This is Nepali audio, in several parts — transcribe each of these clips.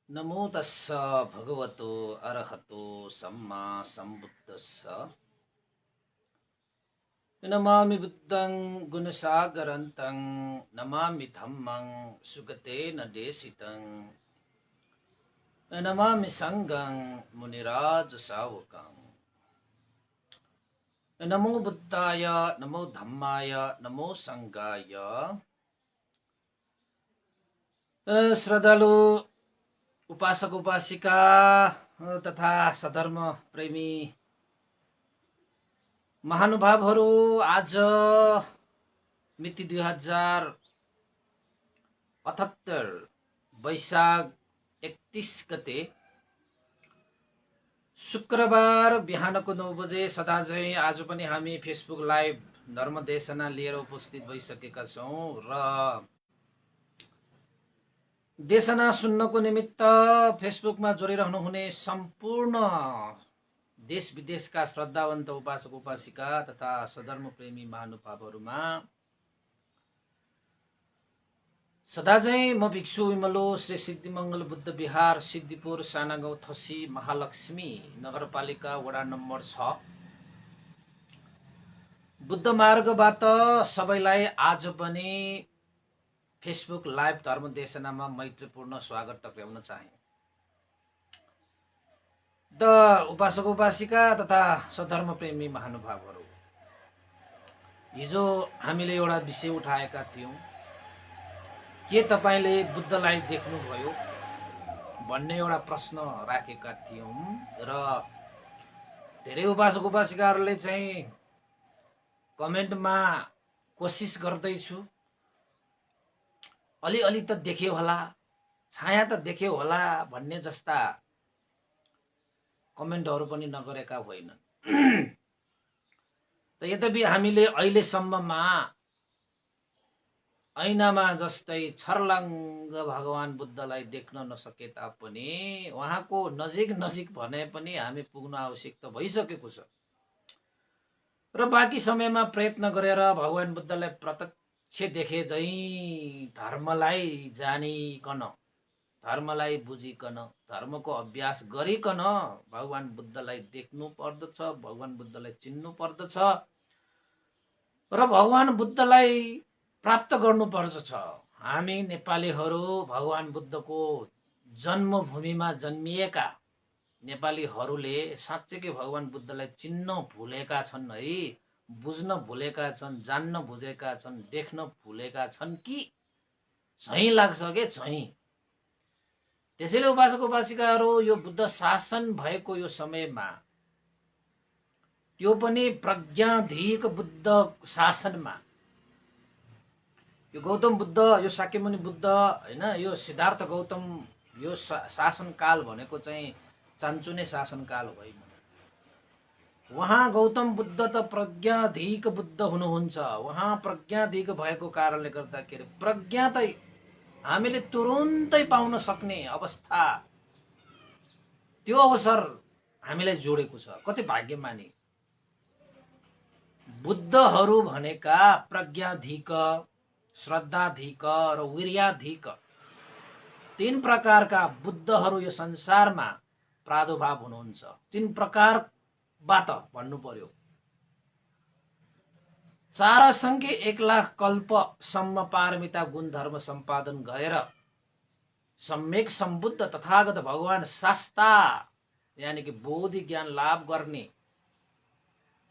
नमो तस्स भगवतो अरहतो सम्मा सम्बुद्धस्स। नमामि बुद्धं गुणसागरन्तं नमामि धम्मं सुगतेन देशितं नमामि संघं मुनिराज सावकं। नमो बुद्धाय नमो धम्माय नमो संघाय। श्रद्धालु उपासक उपासिका तथा सधर्म प्रेमी महानुभावहरू, आज मिति 2078 वैशाख 31 गते शुक्रबार बिहानको 9 बजे सदाझै आज पनि हामी फेसबुक लाइभ धर्मदेशना लिएर उपस्थित भइसकेका छौँ र देशना सुन्नको निमित्त फेसबुकमा जोडिरहनु हुने सम्पूर्ण देश विदेशका श्रद्धावन्त उपासक उपासिका तथा सधर्म प्रेमी महानुभावहरूमा सदाझै म भिक्षु विमलो श्री सिद्धिमङ्गल बुद्ध विहार सिद्धिपुर सानागाउँ थसी महालक्ष्मी नगरपालिका वडा नम्बर 6 बुद्ध मार्गबाट सबैलाई आज पनि फेसबुक लाइभ धर्मदेशनामा मैत्रीपूर्ण स्वागत टक्र्याउन चाहे। द उपासक उपासिका तथा सधर्म प्रेमी महानुभावहरू, हिजो हामीले एउटा विषय उठाएका थियौँ, के तपाईले बुद्धलाई देख्नुभयो भन्ने एउटा प्रश्न राखेका थियौँ र धेरै उपासक उपासिकाहरूले चाहिँ कमेन्टमा कोसिस गर्दैछु अलिअलि त देख्यो होला, छाया त देख्यो होला भन्ने जस्ता कमेन्टहरू पनि नगरेका होइनन्। त यद्यपि हामीले अहिलेसम्ममा ऐनामा जस्तै छर्लङ्ग भगवान बुद्धलाई देख्न नसके तापनि उहाँको नजिक नजिक भने पनि हामी पुग्न आवश्यक त भइसकेको छ र बाँकी समयमा प्रयत्न गरेर भगवान बुद्धलाई प्रत्यक्ष देखे झैं धर्मलाई जानिकन, धर्मलाई बुझिकन, धर्मको अभ्यास गरिकन भगवान बुद्धलाई देख्नु पर्दछ, भगवान बुद्धलाई चिन्नु पर्दछ र भगवान बुद्धलाई प्राप्त गर्नुपर्छ। हामी नेपालीहरू भगवान बुद्धको जन्मभूमिमा जन्मिएका नेपालीहरूले साँच्चै भगवान बुद्धलाई चिन्न भुलेका छन् है, बुझ्न भुलेका छन्, जान्न बुझेका छन्, देख्न भुलेका छन् कि झैं लाग्छ के झैं। त्यसैले उपासक उपासिकाहरू, यो बुद्ध शासन भएको यो समयमा, त्यो पनि प्रज्ञाधिक बुद्ध शासनमा, यो गौतम बुद्ध, यो शाक्यमुनि बुद्ध हैन, यो सिद्धार्थ गौतम, यो शासनकाल भनेको चाहिँ चान्चुने शासनकाल होइन। उहाँ गौतम बुद्ध त प्रज्ञाधिक बुद्ध हुनुहुन्छ। उहाँ प्रज्ञाधिक भएको कारणले गर्दाखेरि प्रज्ञा त हामीले तुरुन्तै पाउन सक्ने अवस्था, त्यो अवसर हामीलाई जोडेको छ। कति भाग्यमानी बुद्धहरू भनेका प्रज्ञाधिक, श्रद्धाधिक र वीर्याधिक, तीन प्रकारका बुद्धहरू यो संसारमा प्रादुर्भाव हुनुहुन्छ। तीन प्रकारबाट भन्नु पर्यो। 4 असंख्य 1 लाख कल्पसम्म पारमिता गुण धर्म सम्पादन गरेर सम्यक सम्बुद्ध तथागत भगवान शास्ता यानी कि बोधि ज्ञान लाभ गर्ने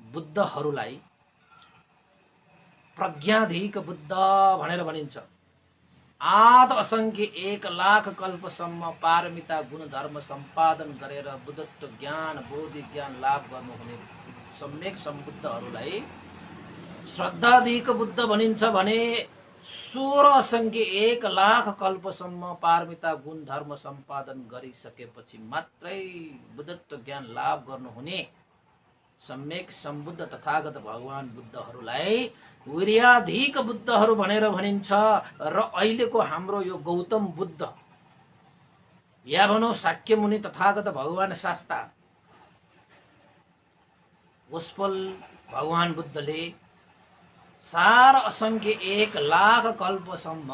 बुद्धहरूलाई प्रज्ञाधिक बुद्ध भनेर भनिन्छ। आद असंख्य 1 लाख कल्पसम्म पारमिता गुण धर्म सम्पादन गरेर बुद्धत्व ज्ञान बोधि ज्ञान लाभ गर्नुहुने सम्यक सम्बुद्धहरूलाई श्रद्धाधिक बुद्ध भनिन्छ भने 16 असंख्य 1 लाख कल्पसम्म पारमिता गुण धर्म सम्पादन गरिसकेपछि मात्रै बुद्धत्व ज्ञान लाभ गर्नुहुने सम्यक सम्बुद्ध तथागत भगवान बुद्धहरूलाई वीर्याधिक बुद्धहरू भनेर भनिन्छ। र अहिलेको हाम्रो यो गौतम बुद्ध या भनौं शाक्यमुनि तथागत भगवान शास्ता गोस्पल भगवान बुद्धले 4 असंख्य 1 लाख कल्पसम्म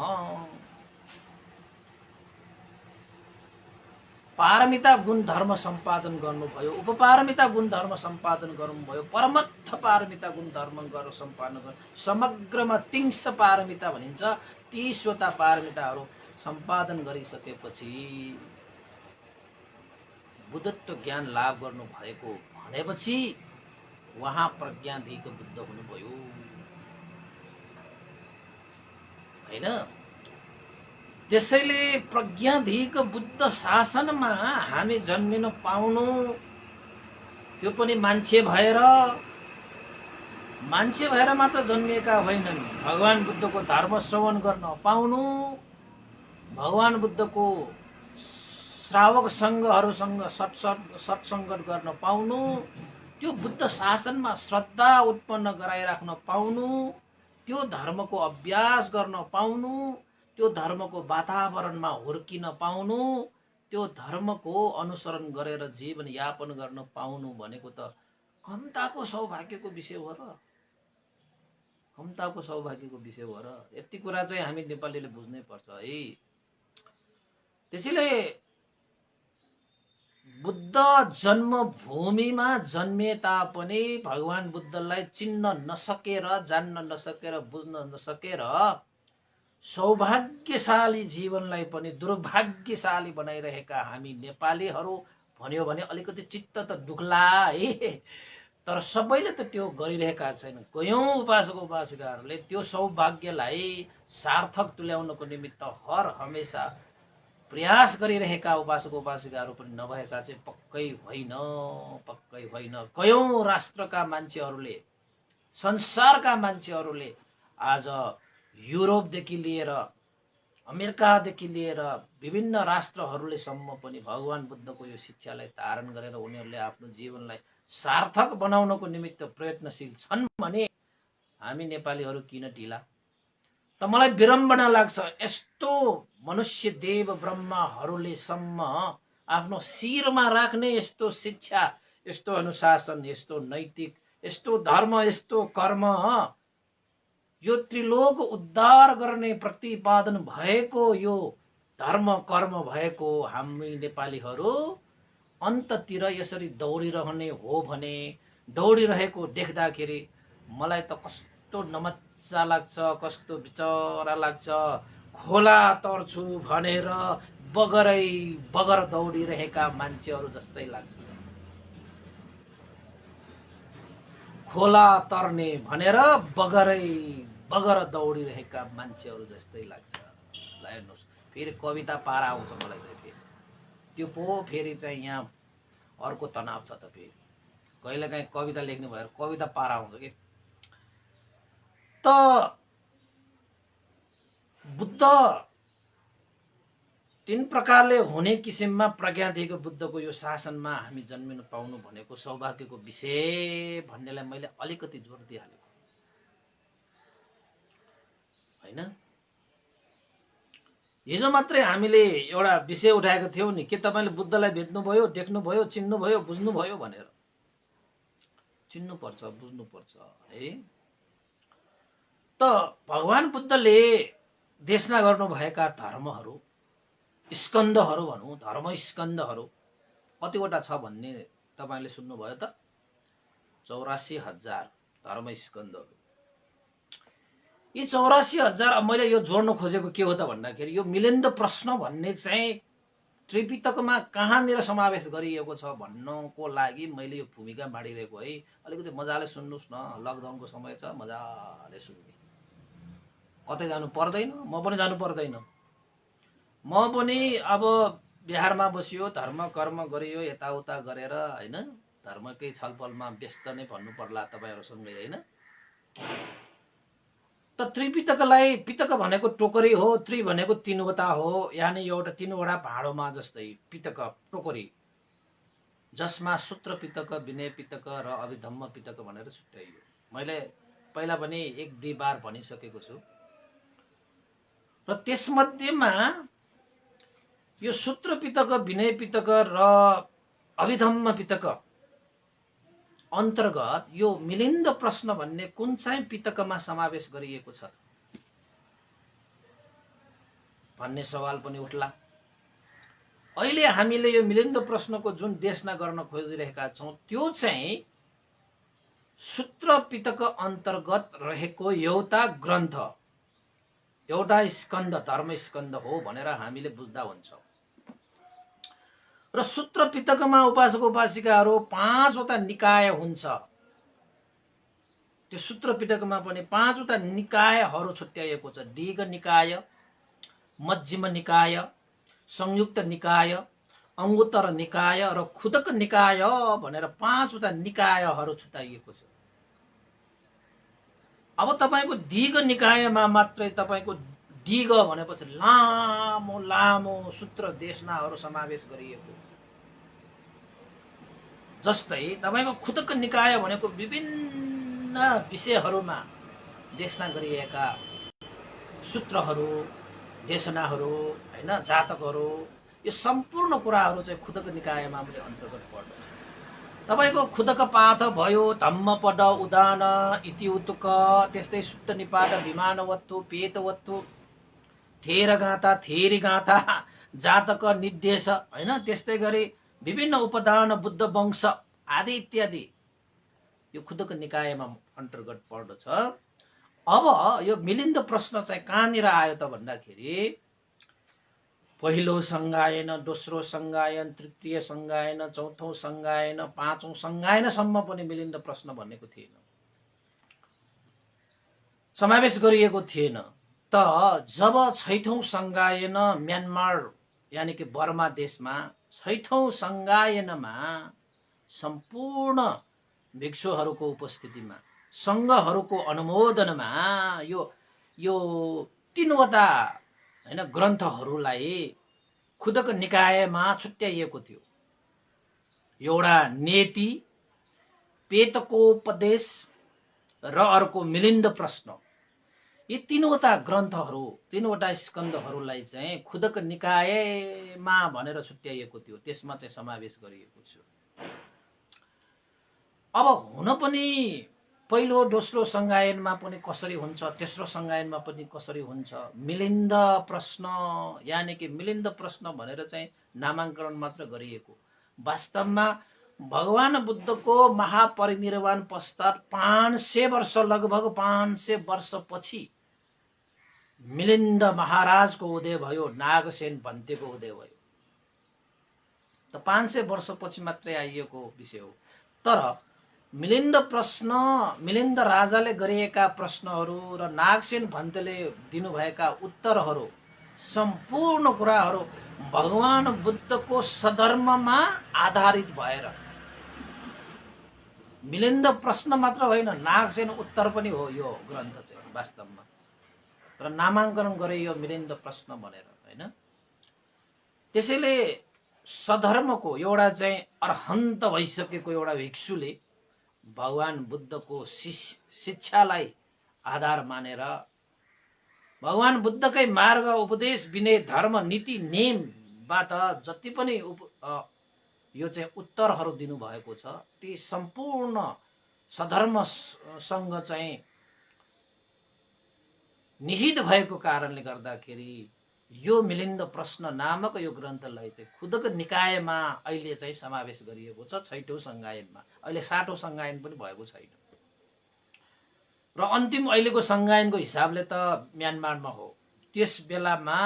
पारमिता गुण धर्म सम्पादन गर्नुभयो, उपपारमिता गुण धर्म सम्पादन गर्नुभयो, परमत्थ पारमिता गुण धर्म गर्न सम्पादन गर्नु, समग्रमा तिंश पारमिता भनिन्छ। 30 वटा पारमिताहरू सम्पादन गरिसकेपछि बुद्धत्व ज्ञान लाभ गर्नु भएको भनेपछि उहाँ प्रज्ञाधिक बुद्ध हुनुभयो हैन। त्यसैले प्रज्ञाधिक बुद्ध शासनमा हामी जन्मिन पाउनु, त्यो पनि मान्छे भएर मात्र जन्मिएका होइनन्। भगवान बुद्धको धर्म श्रवण गर्न पाउनु, भगवान बुद्धको श्रावक सङ्घहरूसँग सत्सङ्गत गर्न पाउनु, त्यो बुद्ध शासनमा श्रद्धा उत्पन्न गराइराख्न पाउनु, त्यो धर्मको अभ्यास गर्न पाउनु, त्यो धर्मको वातावरणमा हुर्किन पाउनु, त्यो धर्मको अनुसरण गरेर जीवन यापन गर्न पाउनु भनेको त कमताको सौभाग्यको विषय हो र, कमताको सौभाग्यको विषय हो र। यति कुरा चाहिँ हामी नेपालीले बुझ्नै पर्छ है। त्यसैले बुद्ध जन्मभूमिमा जन्मे तापनि भगवान बुद्धलाई चिन्न नसकेर, जान्न नसकेर, बुझ्न नसकेर सौभाग्यशाली जीवनलाई पनि दुर्भाग्यशाली बनाइरहेका हामी नेपालीहरू भन्यो भने अलिकति चित्त त दुख्ला है। तर सबैले त त्यो गरिरहेका छैन। कयौं उपासक उपासिकाहरूले त्यो सौभाग्यलाई सार्थक तुल्याउनको निमित्त हर हमेशा प्रयास गरिरहेका उपासक उपासिकाहरू पनि नभएका चाहिँ पक्कै होइन। कयौं राष्ट्रका मान्छेहरूले, संसारका मान्छेहरूले आज युरोपदेखि लिएर अमेरिकादेखि लिएर विभिन्न राष्ट्रहरूले सम्म पनि भगवान बुद्धको यो शिक्षालाई धारण गरेर उनीहरूले आफ्नो जीवनलाई सार्थक बनाउनको निमित्त प्रयत्नशील छन् भने हामी नेपालीहरू किन ढिला? त मलाई विडम्बना लाग्छ, यस्तो मनुष्य देव ब्रह्माहरूले सम्म आफ्नो शिरमा राख्ने यस्तो शिक्षा, यस्तो अनुशासन, यस्तो नैतिक, यस्तो धर्म, यस्तो कर्म, यो त्रिलोक उद्धार गर्ने प्रतिपादन भएको यो धर्म कर्म भएको हामी नेपालीहरू अन्ततिर यसरी दौडिरहने हो भने, दौडिरहेको देख्दाखेरि मलाई त कस्तो नमच्चा लाग्छ, कस्तो विचरा लाग्छ। खोला तर्छु भनेर बगर दौडिरहेका मान्छेहरू जस्तै लाग्छ। खोला तर्ने भनेर बगर दौडिरहेका मान्छेहरू जस्तै लाग्छ। ल हेर्नुहोस्, फेरि कविता पारा आउँछ मलाई त फेरि त्यो पो फेरि चाहिँ यहाँ अर्को तनाव छ त। फेरि कहिलेकाहीँ कविता लेख्ने भएर कविता पारा आउँछ कि। त बुद्ध तीन प्रकारले हुने किसिममा प्रज्ञाधिक बुद्धको यो शासनमा हामी जन्मिन पाउनु भनेको सौभाग्यको विषय भन्नेलाई मैले अलिकति जोड दिइहालेको हैन। हिजो मात्रै हामीले एउटा विषय उठाएको थियौं नि, के तपाईले बुद्धलाई भेट्नुभयो, देख्नुभयो, चिन्नुभयो, बुझ्नुभयो भनेर। चिन्नुपर्छ, बुझ्नुपर्छ है। त भगवान बुद्धले देशना गर्नुभएका धर्महरू, स्कन्धहरू भनौं, धर्म स्कन्धहरू कतिवटा छ भन्ने तपाईले सुन्नुभयो त? 84,000 धर्म स्कन्धहरू। यी 84,000 मैले यो जोड्न खोजेको के हो त भन्दाखेरि यो मिलिन्द प्रश्न भन्ने चाहिँ त्रिपिटकमा कहाँनिर समावेश गरिएको छ भन्नको लागि मैले यो भूमिका बाँडिरहेको है। अलिकति मजाले सुन्नुस् न, लकडाउनको समय छ, मजाले सुन्ने। कतै जानु पर्दैन, म पनि जानु पर्दैन। म पनि अब बिहारमा बसियो, धर्म कर्म गरियो, यताउता गरेर हैन, धर्मकै छलफलमा व्यस्त नै भन्नु पर्ला तपाईहरुसँगै हैन। त त्रिपिटकलाई, पिटक भनेको टोकरी हो, त्रि भनेको 3 वटा हो, यानी एउटा 3 वटा भाँडोमा जस्तै पिटक टोकरी, जसमा सूत्र पिटक, विनय पिटक र अभिधम्म पिटक भनेर छुट्याइयो। मैले पहिला पनि 1-2 बार भनिसकेको छु। र त्यसमध्येमा यो सूत्र पिटक, विनय पिटक र अभिधम्म पिटक अन्तर्गत यो मिलिन्द प्रश्न भन्ने कुन चाहिँ पिटकमा समावेश गरिएको छ भन्ने सवाल पनि उठ्ला। अहिले हामीले यो मिलिन्द प्रश्नको जुन देशना गर्न खोजिरहेका छौं त्यो चाहिँ सूत्र पिटक अन्तर्गत रहेको एउटा ग्रन्थ, एउटा स्कन्द, धर्म स्कन्द हो भनेर हामीले बुझ्दा हुन्छ। र सूत्र पिटकमा उपासक उपासिकाहरू 5 वटा निकाय हुन्छ। त्यो सूत्र पिटकमा पनि 5 वटा निकायहरू छुट्याइएको छ। दीर्घ निकाय, मध्यम निकाय, संयुक्त निकाय, अंगुत्तर निकाय र खुदक निकाय भनेर 5 वटा निकायहरू छुट्याइएको छ। अब तपाईको दीर्घ निकायमा मात्रै तपाईको दीर्घ भनेपछि लामो लामो सूत्र देशनाहरू समावेश गरिएको। जस्तै तपाईको खुदक निकाय भनेको विभिन्न विषयहरूमा देशना गरिएका सूत्रहरू, देशनाहरू, हैन, जातकहरू, यो सम्पूर्ण कुराहरू चाहिँ खुदक निकायमा पनि अन्तर्गत पर्दछ। तपाईको खुदक पाठ भयो, धम्मपद, उदान, इति उतुक, त्यस्तै सुक्त निपात, विमानवत्तु, पेतवत्तु, थेर गाथा, थेरी गाथा, जातक निर्देश, हैन, त्यस्तै गरी विभिन्न उपदान, बुद्ध वंश आदि इत्यादि यो खुदक निकायमा अन्तर्गत पर्दछ। अब यो मिलिन्द प्रश्न चाहिँ कहाँनिर आयो त भन्दाखेरि पहिलो संगायन, दोस्रो संगायन, तृतीय संगायन, चौथो संगायन, पाँचौं संगायनसम्म पनि मिलिन्द प्रश्न भनेको थिएन, समावेश गरिएको थिएन। त जब 6औं संगायन म्यानमार यानि कि बर्मा देशमा 6औं संगायनमा सम्पूर्ण भिक्षुहरूको उपस्थितिमा, संघहरूको अनुमोदनमा यो 3 वटा हैन ग्रन्थहरूलाई खुदक निकायमा छुट्याइएको थियो। एउटा नेति, पेटकोपदेश र अर्को मिलिन्द प्रश्न। यी 3 वटा ग्रन्थहरू, 3 वटा स्कन्धहरूलाई चाहिँ खुदक निकायमा भनेर छुट्याइएको थियो, त्यसमा चाहिँ समावेश गरिएको छ। अब हुन पनि पहिलो दोस्रो संगायनमा पनि कसरी हुन्छ, तेस्रो संगायनमा पनि कसरी हुन्छ, मिलिन्द प्रश्न यानि कि मिलिन्द प्रश्न भनेर चाहिँ नामाङ्करण मात्र गरिएको। वास्तवमा भगवान बुद्धको महापरिनिर्वाण पश्चात 500 वर्ष, लगभग 500 वर्षपछि मिलिन्द महाराजको उदय भयो, नागसेन भन्तेको उदय भयो। त 500 वर्षपछि मात्रै आइएको विषय हो। तर मिलिन्द प्रश्न, मिलिन्द राजाले गरिएका प्रश्नहरू र नागसेन भन्तेले दिनुभएका उत्तरहरू, सम्पूर्ण कुराहरू भगवान बुद्धको सधर्ममा आधारित भएर, मिलिन्द प्रश्न मात्र होइन, नागसेन उत्तर पनि हो यो ग्रन्थ चाहिँ वास्तवमा। तर नामाङ्करण गरे यो मिलिन्द प्रश्न भनेर, हैन। त्यसैले सधर्मको एउटा चाहिँ अर्हन्त भइसकेको एउटा भिक्षुले भगवान बुद्धको शिक्षालाई आधार मानेर भगवान बुद्धकै मार्ग, उपदेश, विनय, धर्म, नीति, नेमबाट जति पनि यो चाहिँ उत्तरहरू दिनुभएको छ, ती सम्पूर्ण सधर्मसँग चाहिँ निहित भएको कारणले गर्दाखेरि यो मिलिन्द प्रश्न नामक यो ग्रन्थलाई चाहिँ खुदक निकायमा अहिले चाहिँ समावेश गरिएको छ 6औं संगायनमा। अहिले 7औं संगायन पनि भएको छैन। र अन्तिम अहिलेको संगायनको हिसाबले त म्यानमारमा हो। त्यस बेलामा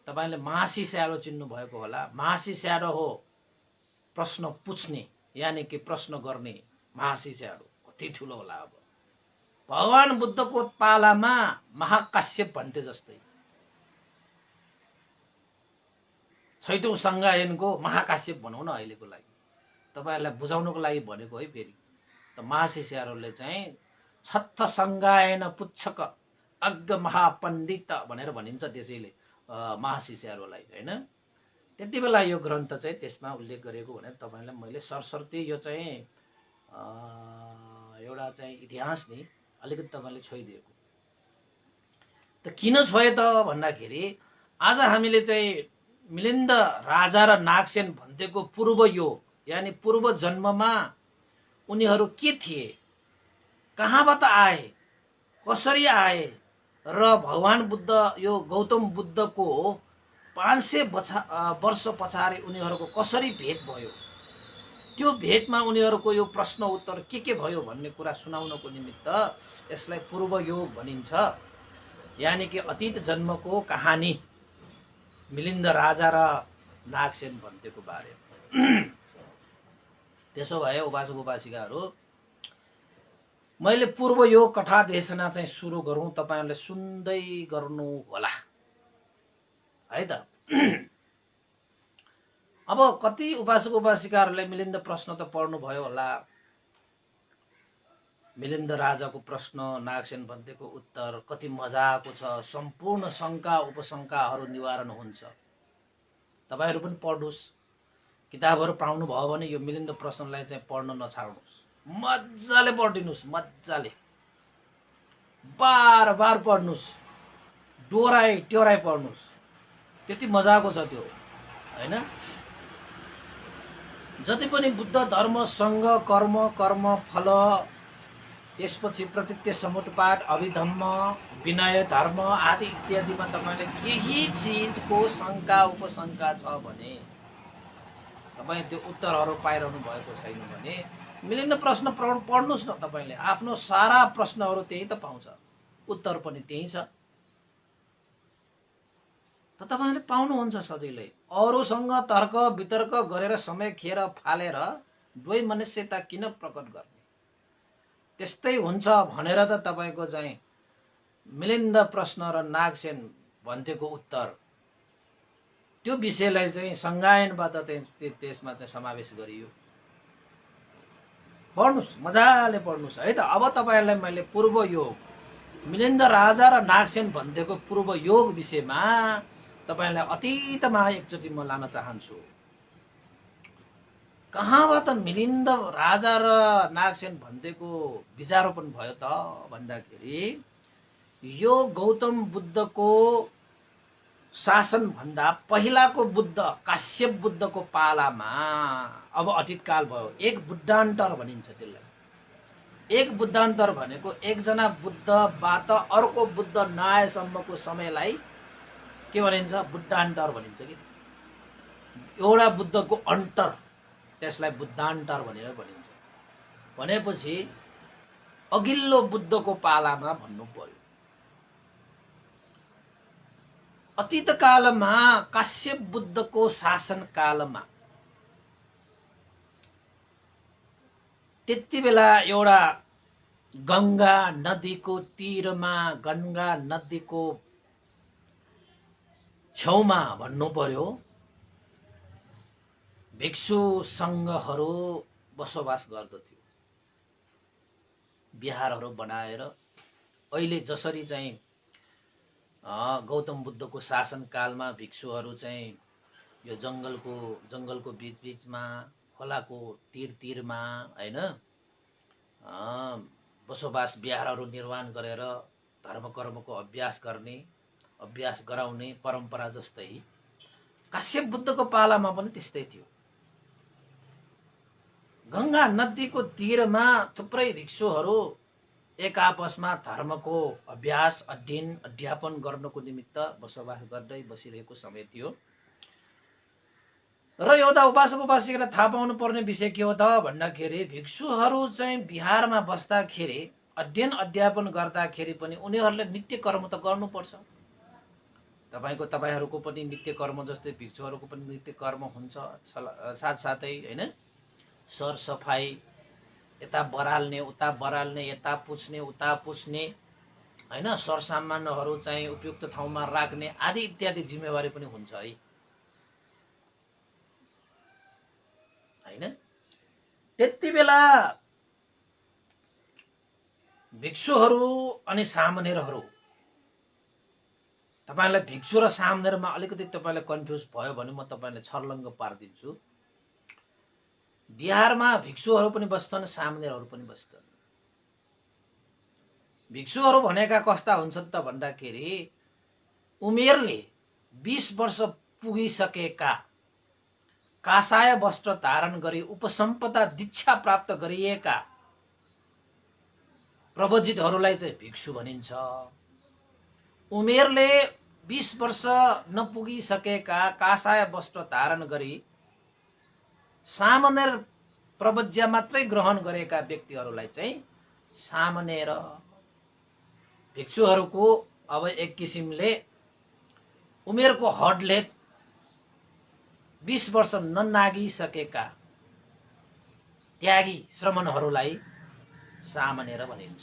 तपाईले महासी स्याडो चिन्नु भएको होला। महासी स्याडो हो प्रश्न पुछ्ने यानि कि प्रश्न गर्ने महासी स्याडो। कति ठुलो होला। अब भगवान बुद्धको पालामा महाकाश्यप भन्थे जस्तै 6औं संगायनको महाकाश्यप भनौँ न अहिलेको लागि, तपाईहरुलाई बुझाउनको लागि भनेको है। फेरि त महासी स्याडोले चाहिँ छत्थ संगायन पुच्छक अज्ञ महापण्डित भनेर भनिन्छ त्यसैले महासी स्याडोलाई, हैन। त्यति बेला यो ग्रन्थ चाहिँ त्यसमा उल्लेख गरेको भने तपाईलाई मैले सरसर्ती यो चाहिँ एउटा चाहिँ इतिहास नि अलिकति तपाईले छोइदिएको। त किन छोए त भन्दाखेरि आज हामीले चाहिँ मिलिन्द राजा र नागसेन भन्तेको पूर्व योग यानी पूर्व जन्ममा उनीहरू के थिए, कहाँबाट आए, कसरी आए र भगवान बुद्ध यो गौतम बुद्धको 500 वर्ष पछाडि उनीहरूको कसरी भेट भयो, त्यो भेटमा उनीहरूको यो प्रश्न उत्तर के भयो भन्ने कुरा सुनाउनको निमित्त यसलाई पूर्व योग भनिन्छ। यानि कि अतीत जन्मको कहानी मिलिन्द राजा र नागसेन भन्तेको बारेमा। त्यसो भए उपासक उपासिकाहरू, मैले पूर्व योग कथा देशना चाहिँ सुरु गरौँ, तपाईहरुले सुन्दै गर्नु होला है त। अब कति उपासक उपासिकाहरूले मिलिन्द प्रश्न त पढ्नु भयो होला। मिलिन्द राजाको प्रश्न, नागसेन भन्तेको उत्तर कति मजाको छ, सम्पूर्ण शंका उपशंकाहरू निवारण हुन्छ। तपाईहरु पनि पढ्नुस्, किताबहरू पाउनु भयो भने यो मिलिन्द प्रश्नलाई चाहिँ पढ्न नछाड्नुस्, मज्जाले पढिदिनुस्, मज्जाले बार बार पढ्नुस्, डोराई ट्योराई पढ्नुस्, त्यति मजाको छ त्यो हैन। जति पनि बुद्ध धर्म संघ कर्म कर्म फल, त्यसपछि प्रतीत्य समुत्पाद अभिधम्म विनय धर्म आदि इत्यादिमा तपाईले केही चीजको शंका उपशंका छ भने, तपाई त्यो उत्तरहरू पाइरहनु भएको छैन भने मिलिन्द प्रश्न पढ्नुस् न। तपाईले आफ्नो सारा प्रश्नहरू त्यही त पाउँछ, उत्तर पनि त्यही छ, त तपाईले पाउनुहुन्छ सजिलै। अरूसँग तर्क वितर्क गरेर समय खेर फालेर दुवै मनुष्यता किन प्रकट गर्ने, त्यस्तै हुन्छ भनेर त तपाईको चाहिँ मिलिन्द प्रश्न र नागसेन भन्तेको उत्तर त्यो विषयलाई चाहिँ संगायनबाट त्यसमा चाहिँ समावेश गरियो। पढ्नुस्, मजाले पढ्नुस् है त। अब तपाईहरुलाई मैले पूर्व योग मिलिन्द राजा र नागसेन भन्तेको पूर्व योग विषयमा तपाईहरुलाई अतीतमा एकचोटि म लान चाहन्छु। कहाँबाट मिलिन्द राजा र नागसेन भन्तेको विचारोपन भयो त भन्दाखेरि, यो गौतम बुद्धको शासन भन्दा पहिलाको बुद्ध काश्यप बुद्धको पालामा, अब अतीत काल भयो, एक बुद्धान्तर भनिन्छ त्यसलाई। एक बुद्धान्तर भनेको एकजना बुद्धबाट अर्को बुद्ध नआएसम्मको समयलाई के भनिन्छ, बुद्धान्तर भनिन्छ कि। एउटा बुद्धको अन्तर, त्यसलाई बुद्धान्तर भनेर भनिन्छ। भनेपछि अघिल्लो बुद्धको पालामा भन्नु पर्यो। अतीत कालमा काश्यप बुद्धको शासन कालमा त्यति बेला एउटा गंगा नदीको तीरमा, गंगा नदीको छेउमा भन्नु पर्यो, भिक्षु संघहरू बसोबास गर्दथ्यो। बिहारहरू बनाएर अहिले जसरी चाहिँ गौतम बुद्धको शासन कालमा भिक्षुहरू चाहिँ यो जंगलको बीचमा, खोलाको तीरमा हैन बसोबास बिहारहरू निर्माण गरेर धर्म कर्मको अभ्यास गराउने परम्परा जस्तै काश्यप बुद्धको पालामा पनि त्यस्तै थियो। गंगा नदीको तीरमा थुप्रै भिक्षुहरू एक आपसमा धर्मको अभ्यास अध्ययन अध्यापन गर्नको निमित्त बसोबास गर्दै बसिरहेको समय थियो। र एउटा उपासक उपासिकाले थाहा पाउनु पर्ने विषय के हो त भन्दाखेरि, भिक्षुहरू चाहिँ बिहारमा बस्दाखेरि अध्ययन अध्यापन गर्दाखेरि पनि उनीहरूले नित्य कर्म त गर्नुपर्छ। तपाईहरुको पनि नित्य कर्म जस्तै भिक्षुहरूको पनि नित्य कर्म हुन्छ। साथसाथै हैन सर सफाई, यता बराल्ने उता बराल्ने, यता पुछ्ने उता पुछ्ने हैन, सरसामानहरू चाहिँ उपयुक्त ठाउँमा राख्ने आदि इत्यादि जिम्मेवारी पनि हुन्छ है हैन। त्यति बेला भिक्षुहरू अनि सामनेरहरू, तपाईलाई भिक्षु र सामनेरमा अलिकति तपाईलाई कन्फ्युज भयो भने म तपाईलाई छर्लङ्ग पार्दिन्छु। बिहारमा भिक्षुहरू पनि बस्छन्, सामनेरहरू पनि बस्छन्। भिक्षुहरू भनेका कस्ता हुन्छन् त भन्दाखेरि, उमेरले 20 वर्ष पुगिसकेका, कासाय वस्त्र धारण गरी उपसम्पदा दीक्षा प्राप्त गरिएका प्रवजितहरूलाई चाहिँ भिक्षु भनिन्छ। उमेरले 20 वर्ष नपुगिसकेका कासाय वस्त्र धारण गरी सामनेर प्रवज्या मात्रै ग्रहण गरेका व्यक्तिहरूलाई चाहिँ सामनेर भिक्षुहरूको अब एक किसिमले उमेरको हदले 20 वर्ष ननागिसकेका त्यागी श्रमणहरूलाई सामनेर भनिन्छ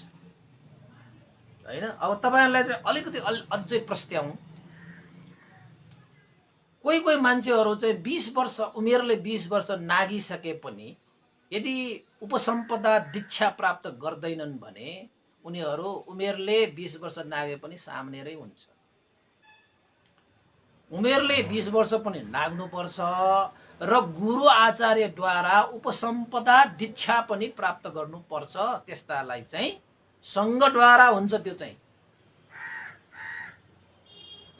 हैन। अब तपाईहरुलाई चाहिँ अलिकति अझै प्रस्त्याउँ। कोही कोही मान्छेहरू चाहिँ 20 वर्ष उमेरले 20 वर्ष नागिसके पनि यदि उपसम्पदा दीक्षा प्राप्त गर्दैनन् भने उनीहरू उमेरले 20 वर्ष नागे पनि सामनेरै हुन्छ। उमेरले 20 वर्ष पनि नाग्नुपर्छ र गुरु आचार्यद्वारा उपसम्पदा दीक्षा पनि प्राप्त गर्नुपर्छ। त्यस्तालाई चाहिँ संघद्वारा हुन्छ।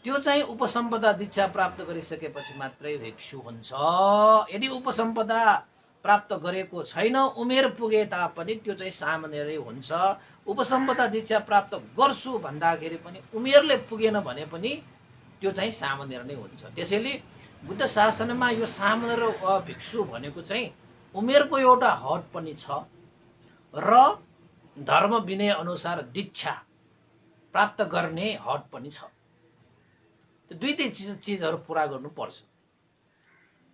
त्यो चाहिँ उपसम्पदा दीक्षा प्राप्त गरिसकेपछि मात्रै भिक्षु हुन्छ। यदि उपसम्पदा प्राप्त गरेको छैन, उमेर पुगे तापनि त्यो चाहिँ सामनेरै हुन्छ। उपसम्पदा दीक्षा प्राप्त गर्छु भन्दाखेरि पनि उमेरले पुगेन भने पनि त्यो चाहिँ सामनेर नै हुन्छ। त्यसैले बुद्ध शासनमा यो सामनेर भिक्षु भनेको चाहिँ उमेरको एउटा हद पनि छ र धर्म विनय अनुसार दीक्षा प्राप्त गर्ने हद पनि छ। त्यो दुईटै चिजहरू पूरा गर्नुपर्छ।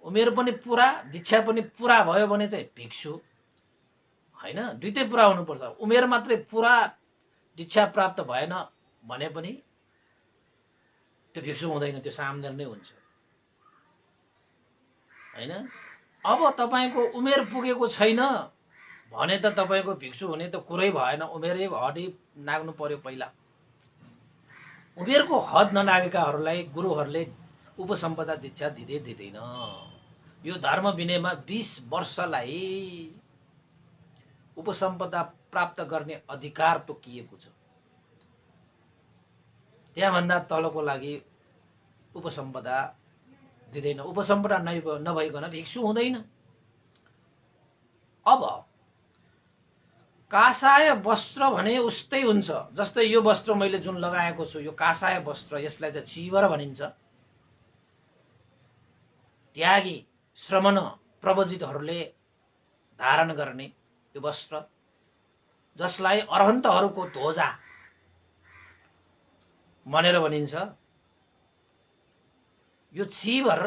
उमेर पनि पूरा, दीक्षा पनि पूरा भयो भने चाहिँ भिक्षु हैन। दुईटै पूरा हुनुपर्छ। उमेर मात्रै पूरा, दीक्षा प्राप्त भएन भने पनि त्यो भिक्षु हुँदैन, त्यो सामनेर नै हुन्छ हैन। अब तपाईको उमेर पुगेको छैन भने त तपाईको भिक्षु हुने त कुरै भएन। उमेरै हदै नाग्नु पर्यो पहिला। उमेरको हद ननागेकाहरूलाई गुरुहरूले उपसम्पदा दीक्षा दिँदैन। यो धर्म विनयमा 20 वर्षलाई उपसम्पदा प्राप्त गर्ने अधिकार तोकिएको छ। त्यहाँभन्दा तलको लागि उपसम्पदा दिँदैन। उपसम्पदा नभइकन भिक्षु हुँदैन। अब कासाय वस्त्र भने उस्तै हुन्छ। जस्तै यो वस्त्र मैले जुन लगाएको छु, यो कासाय वस्त्र, यसलाई चाहिँ चीवर भनिन्छ। त्यागी श्रमण प्रवजितहरूले धारण गर्ने यो वस्त्र, जसलाई अरहन्तहरूको ध्वजा भनेर भनिन्छ। यो चीवर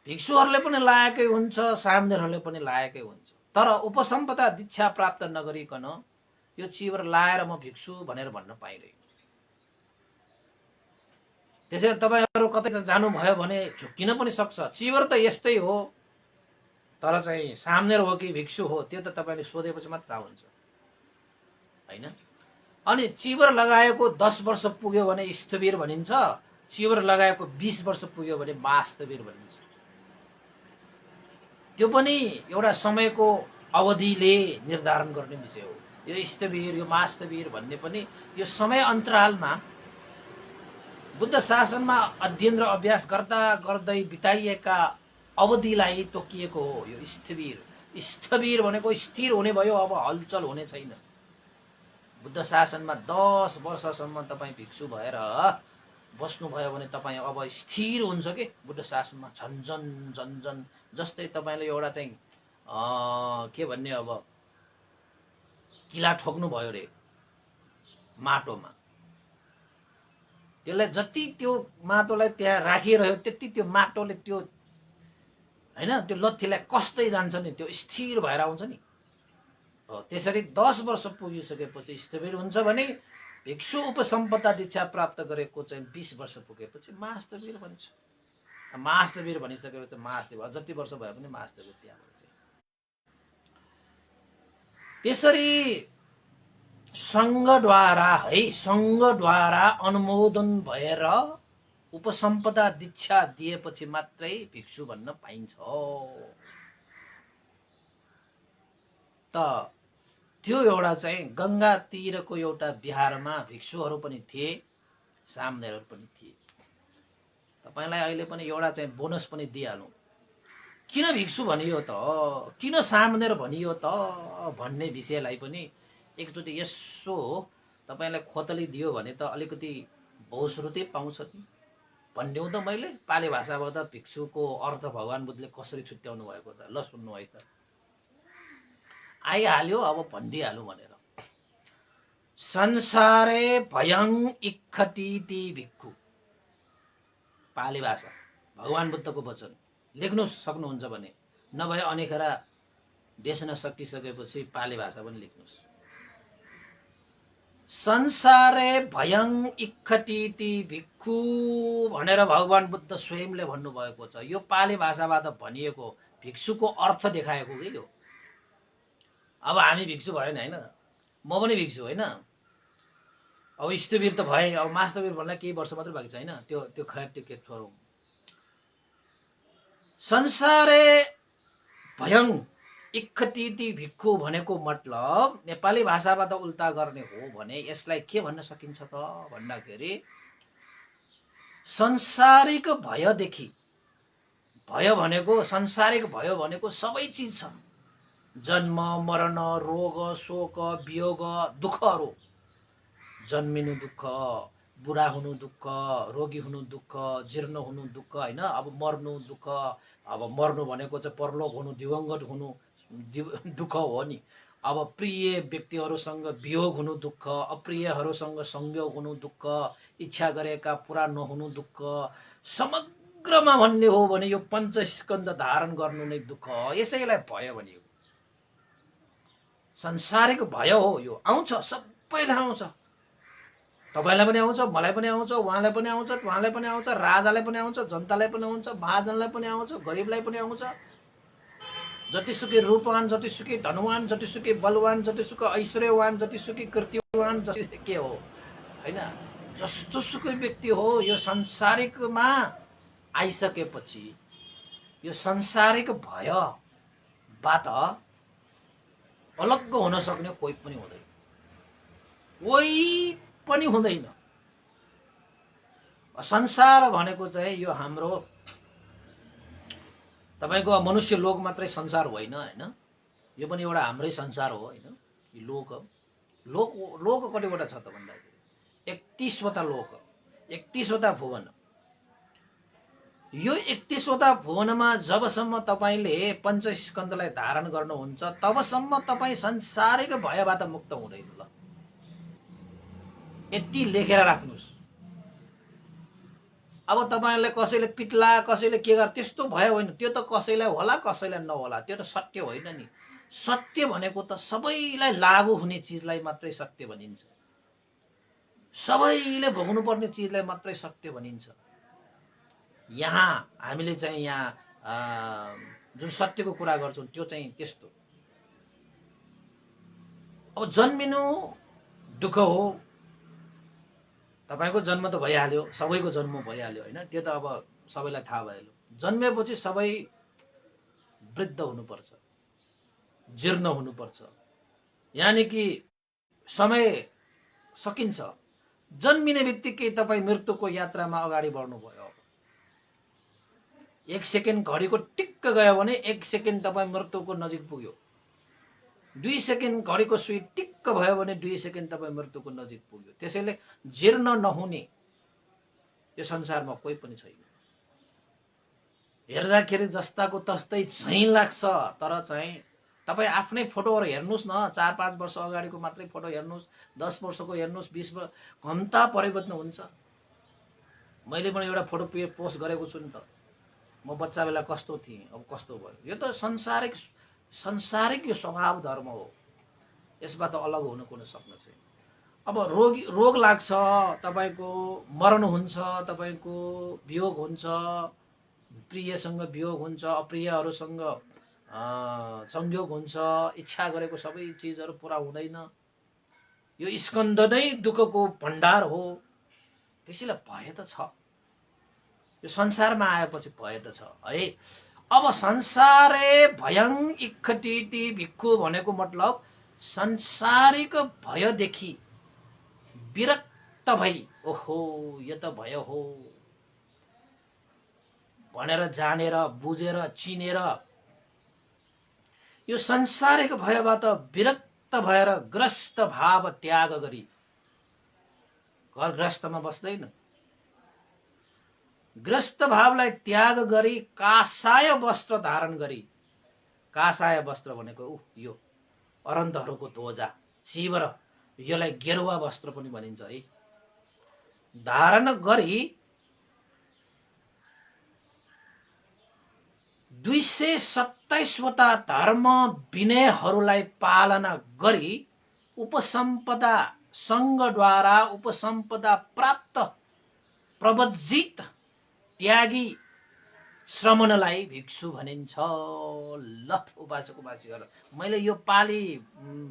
भिक्षुहरूले पनि लाएकै हुन्छ, सामनेरहरूले पनि लाएकै हुन्छ। तर उपसम्पदा दीक्षा प्राप्त नगरिकन यो चीवर लाएर म भिक्षु भनेर भन्न पाइँदैन। त्यसैले तपाईहरु कतै जानुभयो भने झुक्किन पनि सक्छ। चीवर त यस्तै हो, तर चाहिँ सामनेर हो कि भिक्षु हो त्यो त तपाईले सोधेपछि मात्र थाहा हुन्छ हैन। अनि चीवर लगाएको 10 वर्ष पुग्यो भने स्थविर भनिन्छ। चीवर लगाएको 20 वर्ष पुग्यो भने महास्थविर भनिन्छ। त्यो पनि एउटा समयको अवधिले निर्धारण गर्ने विषय हो। यो स्थविर, यो महास्थविर भन्ने पनि यो समय अन्तरालमा बुद्ध शासनमा अध्ययन र अभ्यास गर्दा गर्दै बिताइएका अवधिलाई तोकिएको हो। यो स्थविर, स्थविर भनेको स्थिर हुने भयो, अब हलचल हुने छैन। बुद्ध शासनमा 10 वर्षसम्म तपाईँ भिक्षु भएर बस्नुभयो भने तपाईँ अब स्थिर हुन्छ कि बुद्ध शासनमा। झन्झन झन्झन जस्तै तपाईले एउटा चाहिँ के भन्ने, अब किला ठोक्नु भयो रे माटोमा, त्यसलाई जति त्यो माटोलाई त्यहाँ राखिरह्यो त्यति त्यो माटोले त्यो हैन त्यो लत्थीलाई कस्दै जान्छ नि, त्यो स्थिर भएर आउँछ नि। त्यसरी 10 वर्ष पुगिसकेपछि स्थविर हुन्छ भने भिक्षु उपसम्पदा दीक्षा प्राप्त गरेको चाहिँ 20 वर्ष पुगेपछि महास्थविर भन्छ। महास्थविर भनिसकेपछि महास्थविर जति वर्ष भए पनि महास्थविर त्यहाँ भन्छ। त्यसरी संघद्वारा है, संघद्वारा अनुमोदन भएर उपसम्पदा दीक्षा दिएपछि मात्रै भिक्षु भन्न पाइन्छ। त त्यो एउटा चाहिँ गंगा तीरको एउटा बिहारमा भिक्षुहरू पनि थिए, सामनेरहरू पनि थिए। तपाईलाई अहिले पनि एउटा चाहिँ बोनस पनि दिइहालौं। किन भिक्षु भनियो त, किन सामनेर भनियो त भन्ने विषयलाई पनि एकचोटि यसो तपाईलाई खोतली दियो भने त अलिकति बहुश्रुति पाउँछ नि भनिदेऊ त मैले पाली भाषाबाट भिक्षुको अर्थ भगवान बुद्धले कसरी छुट्याउनु भएको त ल सुन्नु है त आइहाल्यो अब भनिदिइहालौँ भनेर संसारे भयं इक्खतीति भिक्खु पाली भाषा भगवान बुद्धको वचन लेख्नु सक्नुहुन्छ भने नभए अनेकरा देख्न सकिसकेपछि पाली भाषा पनि लेख्नुस् संसारे भयं इक्खतीति भिक्खु भनेर भगवान बुद्ध स्वयंले भन्नुभएको छ यो पाली भाषाबाट भनिएको भिक्षुको अर्थ देखाएको के यो अब हामी भिक्षु भएन हैन म पनि भिक्षु हैन अब इष्टवीर त भए अब मास्तवीर भन्नलाई केही वर्ष मात्रै बाँकी छ हैन त्यो खैर त्यो के छोडौं संसारे भयं इक्खतीति भिक्खु भनेको मतलब नेपाली भाषाबाट उल्टा गर्ने हो भने यसलाई के भन्न सकिन्छ त भन्दाखेरि संसारिक भयदेखि भय भनेको संसारिक भयो भनेको सबै चीज छ जन्म मरण रोग शोक वियोग दुःखहरू जन्मिनु दुःख बुढा हुनु दुःख रोगी हुनु दुःख जीर्ण हुनु दुःख हैन अब मर्नु दुःख अब मर्नु भनेको चाहिँ परलोक हुनु दिवंगत हुनु दुःख हो नि अब प्रिय व्यक्तिहरूसँग वियोग हुनु दुःख अप्रियहरूसँग संयोग हुनु दुःख इच्छा गरेका पूरा नहुनु दुःख समग्रमा भन्ने हो भने यो पञ्चस्कन्ध धारण गर्नु नै दुःख यसैलाई भय भनियो संसारिक भय हो यो आउँछ सबैलाई आउँछ तपाईलाई पनि आउँछ मलाई पनि आउँछ उहाँलाई पनि आउँछ उहाँलाई पनि आउँछ राजालाई पनि आउँछ जनतालाई पनि आउँछ महाजनलाई पनि आउँछ गरिबलाई पनि आउँछ जतिसुकै रूपवान जतिसुकै धनवान जतिसुकै बलवान जतिसुकै ऐश्वर्यवान जतिसुकै कीर्तिवान जतिसुकै के हो हैन जस्तोसुकै व्यक्ति हो यो संसारिकमा आइसकेपछि यो संसारिक भयबाट अलग्ग हुन सक्ने कोही पनि हुँदैन कोही पनि हुँदैन संसार भनेको चाहिँ यो हाम्रो तपाईको मनुष्य लोक मात्रै संसार होइन हैन यो पनि एउटा हाम्रै संसार हो हैन यो लोक लोक लोक कतिवटा छ त भन्दाखेरि 31 वटा लोक 31 वटा भुवन यो 31 वटा भुवनमा जबसम्म तपाईले पञ्चस्कन्धलाई धारण गर्नुहुन्छ तबसम्म तपाई संसारिक भयबाट मुक्त हुँदैन ल यति लेखेर राख्नुस् अब तपाईहरुले कसैले पिट्ला कसैले के गर त्यस्तो भय होइन त्यो त कसैलाई होला कसैलाई नहोला त्यो त सत्य होइन नि सत्य भनेको त सबैलाई लागू हुने चीजलाई मात्रै सत्य भनिन्छ सबैले भोग्नु पर्ने चीजलाई मात्रै सत्य भनिन्छ यहाँ हामीले चाहिँ यहाँ जुन सत्यको कुरा गर्छौं त्यो चाहिँ त्यस्तो अब जन्मिनु दुःख हो तपाईको जन्म त भइहाल्यो सबैको जन्म भइहाल्यो हैन त्यो त अब सबैलाई थाहा भइहाल्यो जन्मेपछि सबै वृद्ध हुनुपर्छ जीर्ण हुनुपर्छ यानी कि समय सकिन्छ जन्मिने बित्तिकै तपाई मृत्युको यात्रामा अगाडि बढ्नु भयो 1 सेकेन्ड घडीको टिक्क गयो भने 1 सेकेन्ड तपाई मृत्युको नजिक पुग्यो 2 सेकेन्ड घडीको सुई टिक्क भयो भने 2 सेकेन्ड तपाई मृत्युको नजिक पुग्यो त्यसैले जीर्ण नहुने यो संसारमा कोही पनि छैन हेर्दाखेरि जस्ताको तस्तै झैं लाग्छ तर चाहिँ तपाई आफ्नै फोटोहरु हेर्नुस् न 4-5 वर्ष अगाडिको मात्रै फोटो हेर्नुस् 10 वर्षको हेर्नुस् 20 वर्ष घन्टा परिवर्तन हुन्छ मैले पनि एउटा फोटो पोस्ट गरेको छु नि त म बच्चा बेला कस्तो थिए अब कस्तो भयो यो त संसारिक यो स्वभाव धर्म हो यसबाट अलग हुन कुनै सक्नु छैन अब रोग लाग्छ तपाईको मरण हुन्छ तपाईको वियोग हुन्छ प्रियसँग वियोग हुन्छ अप्रियहरुसँग संयोग हुन्छ इच्छा गरेको सबै चीजहरु पूरा हुँदैन यो स्कन्द नै दुःखको भण्डार हो त्यसैले भय त छ यो संसारमा आएपछि भय त छ है अब संसारे भयं इक्खतीति भिक्खु भनेको मतलब संसारिक भयदेखि विरक्त भई ओहो यो त भय हो भनेर जानेर बुझेर चिनेर यो संसारिक भयबाट विरक्त भएर ग्रस्त भाव त्याग गरी घर ग्रस्तमा बस्दैन ग्रस्त भावलाई त्याग गरी कासाय वस्त्र धारण गरी, कासाय वस्त्र भनेको यो अरन्तहरूको ध्वजा शिवर, यसलाई गेरुवा वस्त्र पनि भनिन्छ है, धारण गरी 227 वटा धर्म विनयहरूलाई पालना गरी उपसम्पदा सङ्घद्वारा उपसम्पदा प्राप्त प्रवज्जित त्यागी श्रमणलाई भिक्षु भनिन्छ। ल उपासक उपासिकाहरू, मैले यो पाली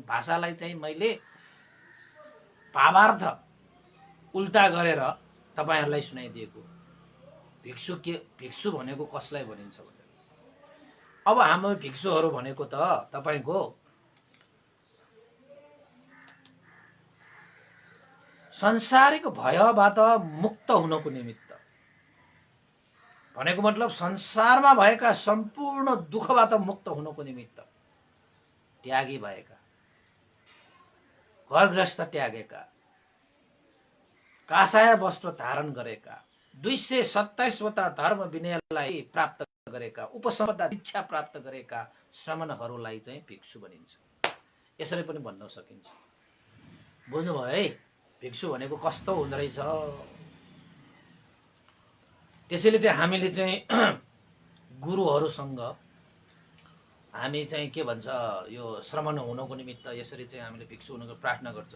भाषालाई चाहिँ मैले भावार्थ उल्टा गरेर तपाईहरुलाई सुनाइदिएको। भिक्षु के, भिक्षु भनेको कसलाई भनिन्छ भने, अब हाम्रो भिक्षुहरू भनेको त तपाईको संसारिक भयबाट मुक्त हुनको निमित्त, भनेको मतलब संसारमा भएका सम्पूर्ण दुःखबाट मुक्त हुनको निमित्त त्यागी भएका, घर गृहस्थ त्यागेका, कासाय वस्त्र धारण गरेका, 227 वटा धर्म विनयलाई प्राप्त गरेका, उपसम्पदा दीक्षा प्राप्त गरेका श्रमणहरूलाई चाहिँ भिक्षु भनिन्छ। यसरी पनि भन्न सकिन्छ। बुझ्नुभयो है भिक्षु भनेको कस्तो हुँदो रहेछ। त्यसैले चाहिँ हामीले चाहिँ गुरुहरूसँग हामी चाहिँ के भन्छ, यो श्रमण हुनको निमित्त यसरी चाहिँ हामीले भिक्षु हुनको प्रार्थना गर्छ।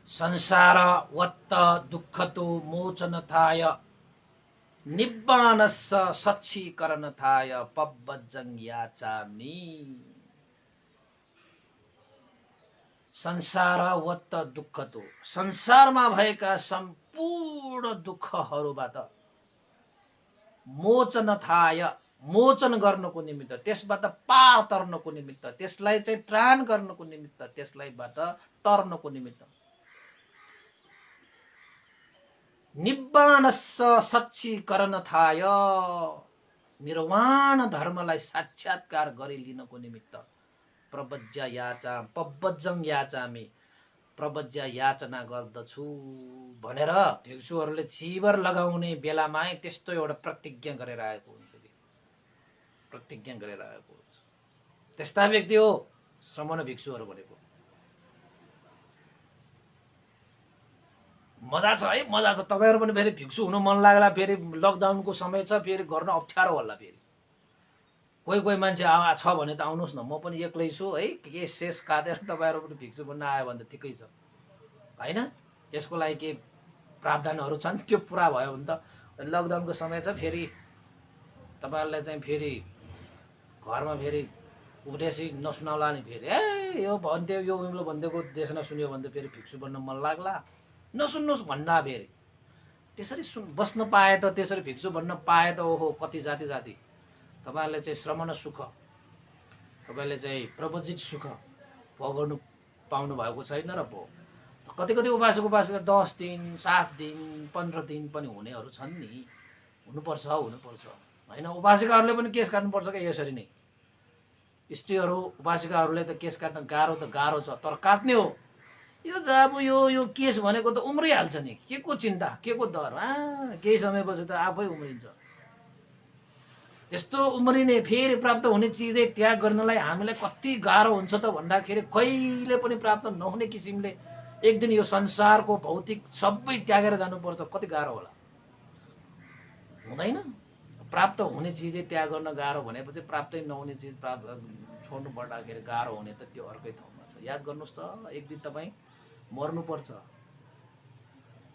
संसार वत्त दुःखतो मोचनथाय निब्बानस्स सच्छीकरणथाय पब्बज्जं याचामि। संसार वत्त दुःखतो, संसारमा भएका सम्पूर्ण दुःखहरूबाट मोचनथाय, मोचन गर्नको निमित्त, त्यसबाट पार तर्नको निमित्त, त्यसलाई चाहिँ त्राण गर्नको निमित्त, त्यसलाईबाट तर्नको निमित्त निब्बानस्स सच्छीकरणथाय, निर्वाण धर्मलाई साक्षात्कार गरिलिनको निमित्त प्रवज्य याचा पब्बज्जं याचामि, प्रवज्य याचना गर्दछु भनेर भिक्षुहरूले चिवर लगाउने बेलामा त्यस्तो एउटा प्रतिज्ञा गरेर आएको हुन्छ कि, प्रतिज्ञा गरेर आएको हुन्छ। त्यस्ता व्यक्ति हो श्रमण भिक्षुहरू भनेको। मजा छ है, मजा छ। तपाईहरु पनि फेरि भिक्षु हुन मन लाग्ला, फेरि लकडाउनको समय छ, फेरि गर्न अप्ठ्यारो होला। फेरि कोही कोही मान्छे छ भने त आउनुस् न, म पनि एक्लै छु है, के शेष काटेर तपाईहरु पनि भिक्षु बन्न आयो भने त ठिकै छ हैन। यसको लागि के प्रावधानहरू छन्, त्यो पुरा भयो भने त लकडाउनको समय छ, फेरि तपाईहरुलाई चाहिँ फेरि घरमा फेरि उपदेशी नसुनाउला नि, फेरि ए यो भन्थ्यो, यो उम्लो भन्देको देश नसुन्यो भने त फेरि भिक्षु बन्न मन लाग्ला, नसुन्नुस् भन्ना। फेरि त्यसरी बस्न पाए त, त्यसरी भिक्षु बन्न पाए त ओहो कति जाति जाति। तपाईहरुले चाहिँ श्रमण सुख, तपाईले चाहिँ प्रवजित सुख भोग्नु पाउनु भएको छैन र पो। कति कति उपासक उपासिका 10 दिन 7 दिन 15 दिन पनि हुनेहरू छन् नि। हुनुपर्छ हुनुपर्छ हैन। उपासिकाहरूले पनि केस काट्नुपर्छ के यसरी नै। स्त्रीहरू उपासिकाहरूले त केस काट्न गाह्रो त गाह्रो छ, तर काट्ने हो। यो जब यो केस भनेको त उम्रिहाल्छ नि, के को चिन्ता, के को डर। केही समयपछि त आफै उम्रिन्छ। त्यस्तो उम्रिने फेरि प्राप्त हुने चिजै त्याग गर्नलाई हामीलाई कति गाह्रो हुन्छ त भन्दाखेरि, कहिले पनि प्राप्त नहुने किसिमले एक दिन यो संसारको भौतिक सबै त्यागेर जानुपर्छ, कति गाह्रो होला। हुँदैन। प्राप्त हुने चिजै त्याग गर्न गाह्रो भनेपछि प्राप्तै नहुने चिज प्राप्त छोड्नु पर्दाखेरि गाह्रो हुने त त्यो अर्कै ठाउँमा छ। याद गर्नुस् त, एक दिन तपाई मर्नुपर्छ।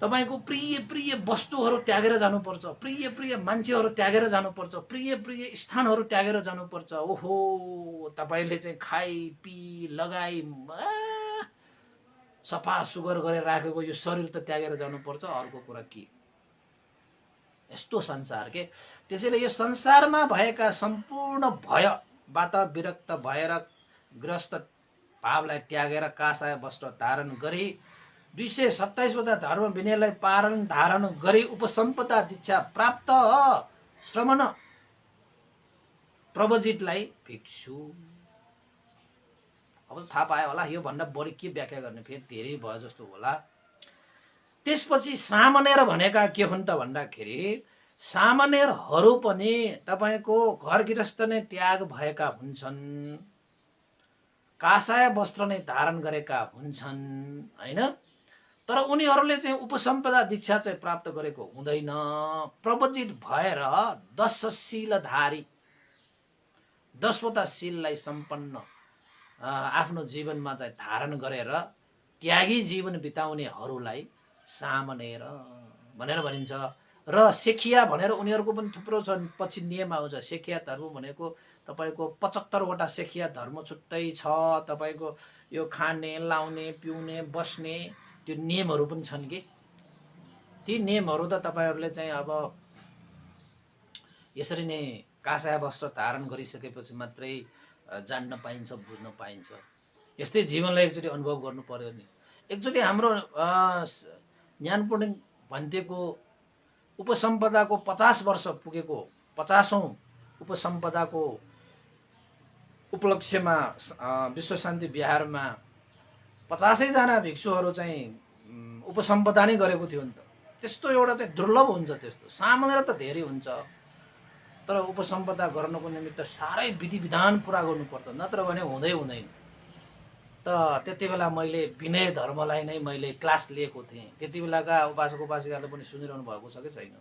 तपाईको प्रिय प्रिय वस्तुहरू त्यागेर जानुपर्छ, प्रिय प्रिय मान्छेहरू त्यागेर जानुपर्छ, प्रिय प्रिय स्थानहरू त्यागेर जानुपर्छ। ओहो तपाईले चाहिँ खाई पी लगाई सफा सुगर गरेर राखेको यो शरीर त त्यागेर जानुपर्छ। अर्को कुरा के, यस्तो संसार के। त्यसैले यो संसारमा भएका सम्पूर्ण भयबाट विरक्त भएर ग्रस्त भावलाई त्यागेर कासाय वस्त्र धारण गरी 227 वटा धर्म विनयलाई पालन धारण गरी उपसम्पदा दीक्षा प्राप्त श्रमण प्रवजितलाई भिक्षु। अब थाहा पायो होला, यो भन्दा बढी के व्याख्या गर्ने, फेरि धेरै भयो जस्तो होला। त्यसपछि सामनेर भनेका के हुन् त भन्दाखेरि सामनेरहरू पनि तपाईको घर गृहस्थ नै त्याग भएका हुन्छन्, कासाय वस्त्र नै धारण गरेका हुन्छन् हैन। तर उनीहरूले चाहिँ उपसम्पदा दीक्षा चाहिँ प्राप्त गरेको हुँदैन। प्रवचित भएर 10 शीलधारी 10वटा शीललाई सम्पन्न आफ्नो जीवनमा चाहिँ धारण गरेर त्यागी जीवन बिताउनेहरूलाई सामनेर भनेर भनिन्छ। र सेखिया भनेर उनीहरूको पनि थुप्रो छन्, पछि नियम आउँछ। सेखिया धर्म भनेको तपाईको 75वटा सेखिया धर्म छुट्टै छ। तपाईको यो खाने लाउने पिउने बस्ने त्यो नियमहरू पनि छन् कि ती नियमहरू त तपाईहरुले चाहिँ अब यसरी नै कासाय वस्त्र धारण गरिसकेपछि मात्रै जान्न पाइन्छ, बुझ्न पाइन्छ। यस्तै जीवनलाई एकचोटि अनुभव गर्नु पर्यो नि। एकचोटि हाम्रो ज्ञानपूर्ण भन्तेको उपसम्पदाको 50 वर्ष पुगेको 50औं उपसम्पदाको उपलक्ष्यमा विश्व शान्ति विहारमा 50 जना भिक्षुहरू चाहिँ उपसम्पदा नै गरेको थियो नि त। त्यस्तो एउटा चाहिँ दुर्लभ हुन्छ। त्यस्तो सामनेर त धेरै हुन्छ, तर उपसम्पदा गर्नको निमित्त साह्रै विधि विधान पुरा गर्नुपर्छ, नत्र भने हुँदै हुँदैन। त त्यति बेला मैले विनय धर्मलाई नै मैले क्लास लिएको थिएँ। त्यति बेलाका उपासक उपासिकाले पनि सुनिरहनु भएको छ कि छैन?